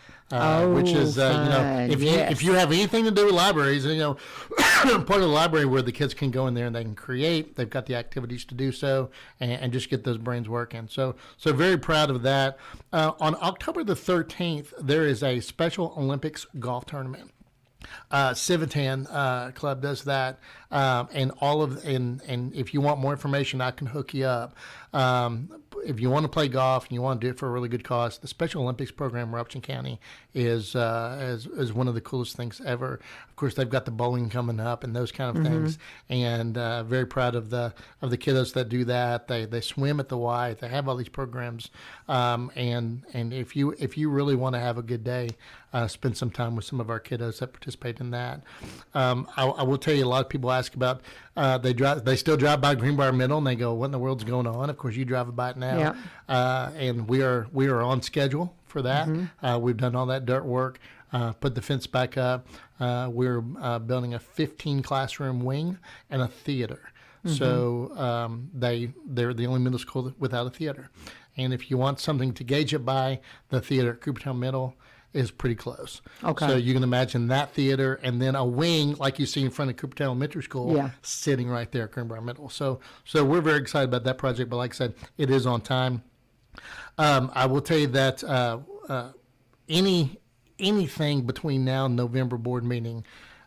which is, if you have anything to do with libraries, part of the library where the kids can go in there and they can create, they've got the activities to do so and just get those brains working. So very proud of that. On October the 13th, there is a Special Olympics golf tournament. Civitan Club does that, and if you want more information, I can hook you up. If you want to play golf and you want to do it for a really good cause, the Special Olympics program in Robertson County is one of the coolest things ever. Of course, they've got the bowling coming up and those kind of things, and very proud of the kiddos that do that. They swim at the Y. They have all these programs, and if you really want to have a good day, spend some time with some of our kiddos that participate in that. I will tell you, a lot of people ask about they still drive by Greenbrier Middle and they go, what in the world's going on? Of course, you drive by it now, and we are on schedule for that. We've done all that dirt work, put the fence back up. We're building a 15 classroom wing and a theater. So they're the only middle school without a theater. And if you want something to gauge it by, the theater at Coopertown Middle is pretty close. Okay. So you can imagine that theater and then a wing like you see in front of Coopertown Elementary School sitting right there at Kern Environmental. So we're very excited about that project, but like I said, it is on time. I will tell you that anything between now and November board meeting,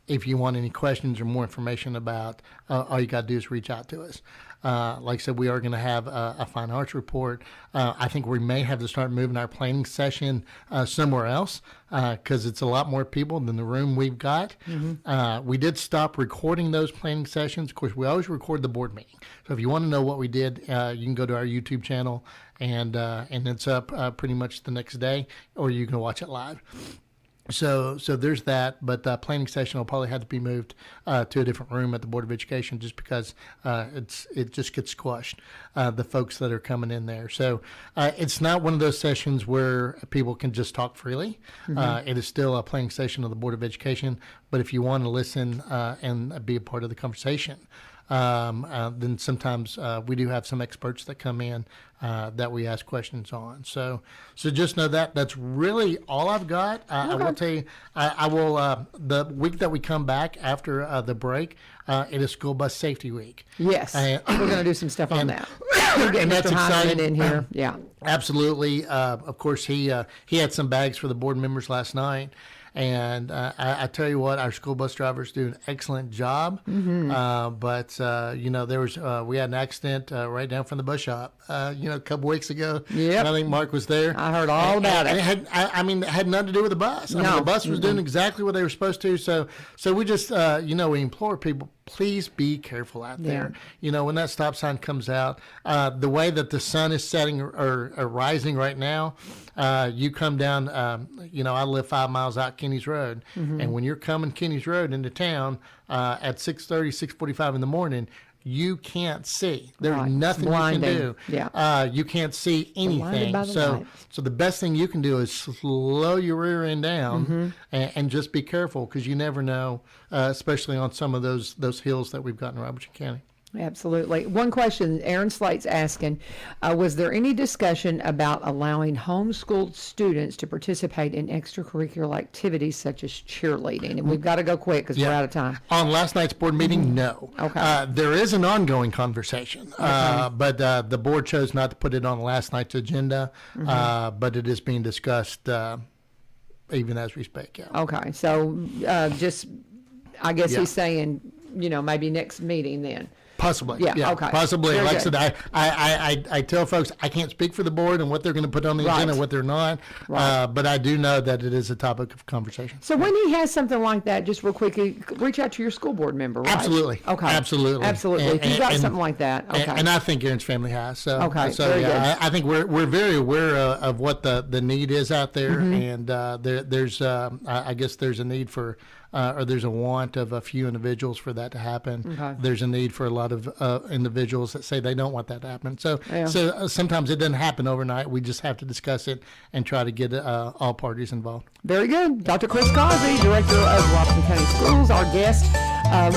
if you want any questions or more information about, all you got to do is reach out to us. Like I said, we are going to have a fine arts report. I think we may have to start moving our planning session somewhere else because it's a lot more people than the room we've got. We did stop recording those planning sessions. Of course, we always record the board meeting. So if you want to know what we did, you can go to our YouTube channel and it's up pretty much the next day, or you can watch it live. So there's that, but the planning session will probably have to be moved to a different room at the Board of Education just because it just gets squashed, the folks that are coming in there. So it's not one of those sessions where people can just talk freely. It is still a planning session of the Board of Education, but if you want to listen and be a part of the conversation, then sometimes we do have some experts that come in that we ask questions on. So just know that that's really all I've got. I will tell you, I will the week that we come back after the break, it is School Bus Safety Week. Yes, we're going to do some stuff on that. And that's exciting in here. Yeah, absolutely. Of course, he had some bags for the board members last night. And I tell you what, our school bus drivers do an excellent job. But there was we had an accident right down from the bus shop. A couple weeks ago. Yep. I think Mark was there. I heard all about it. It had, it had nothing to do with the bus. The bus was doing exactly what they were supposed to. So we just we implore people, please be careful out there. When that stop sign comes out, the way that the sun is setting or rising right now, you come down. I live 5 miles out Kenny's Road, and when you're coming Kenny's Road into town at 6:30, 6:45 in the morning, you can't see. There's nothing Blinding. you can do. You can't see anything. So the best thing you can do is slow your rear end down and just be careful because you never know, especially on some of those hills that we've got in Robertson County. Absolutely. One question Aaron Slate's asking, was there any discussion about allowing homeschooled students to participate in extracurricular activities such as cheerleading? And we've got to go quick because we're out of time. On last night's board meeting, no. Okay. There is an ongoing conversation, but the board chose not to put it on last night's agenda, but it is being discussed even as we speak. Yeah. Okay. So I guess he's saying, maybe next meeting then. Possibly. Okay. Possibly. Very like good. I said, I tell folks I can't speak for the board and what they're going to put on the agenda and what they're not. But I do know that it is a topic of conversation. So when he has something like that, just real quickly, reach out to your school board member, right? Absolutely. Okay. Absolutely. If you got something like that. Okay. And I think Aaron's family has. So, very good. I think we're very aware of what the need is out there. And there's I guess there's a need for or there's a want of a few individuals for that to happen. Okay. There's a need for a lot of individuals that say they don't want that to happen. So sometimes it doesn't happen overnight. We just have to discuss it and try to get all parties involved. Very good. Dr. Chris Causey, Director of Robertson County Schools, our guest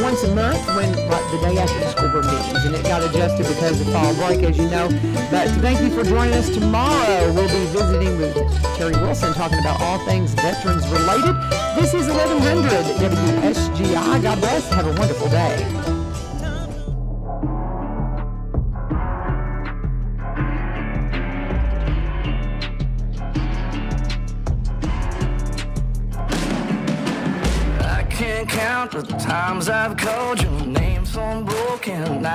once a month the day after the school board meetings. And it got adjusted because of fall break, as you know. But thank you for joining us tomorrow. We'll be visiting with Terry Wilson, talking about all things veterans related. This is 1100 WSGI. God bless. Have a wonderful day. I can't count the times I've called your name so broken.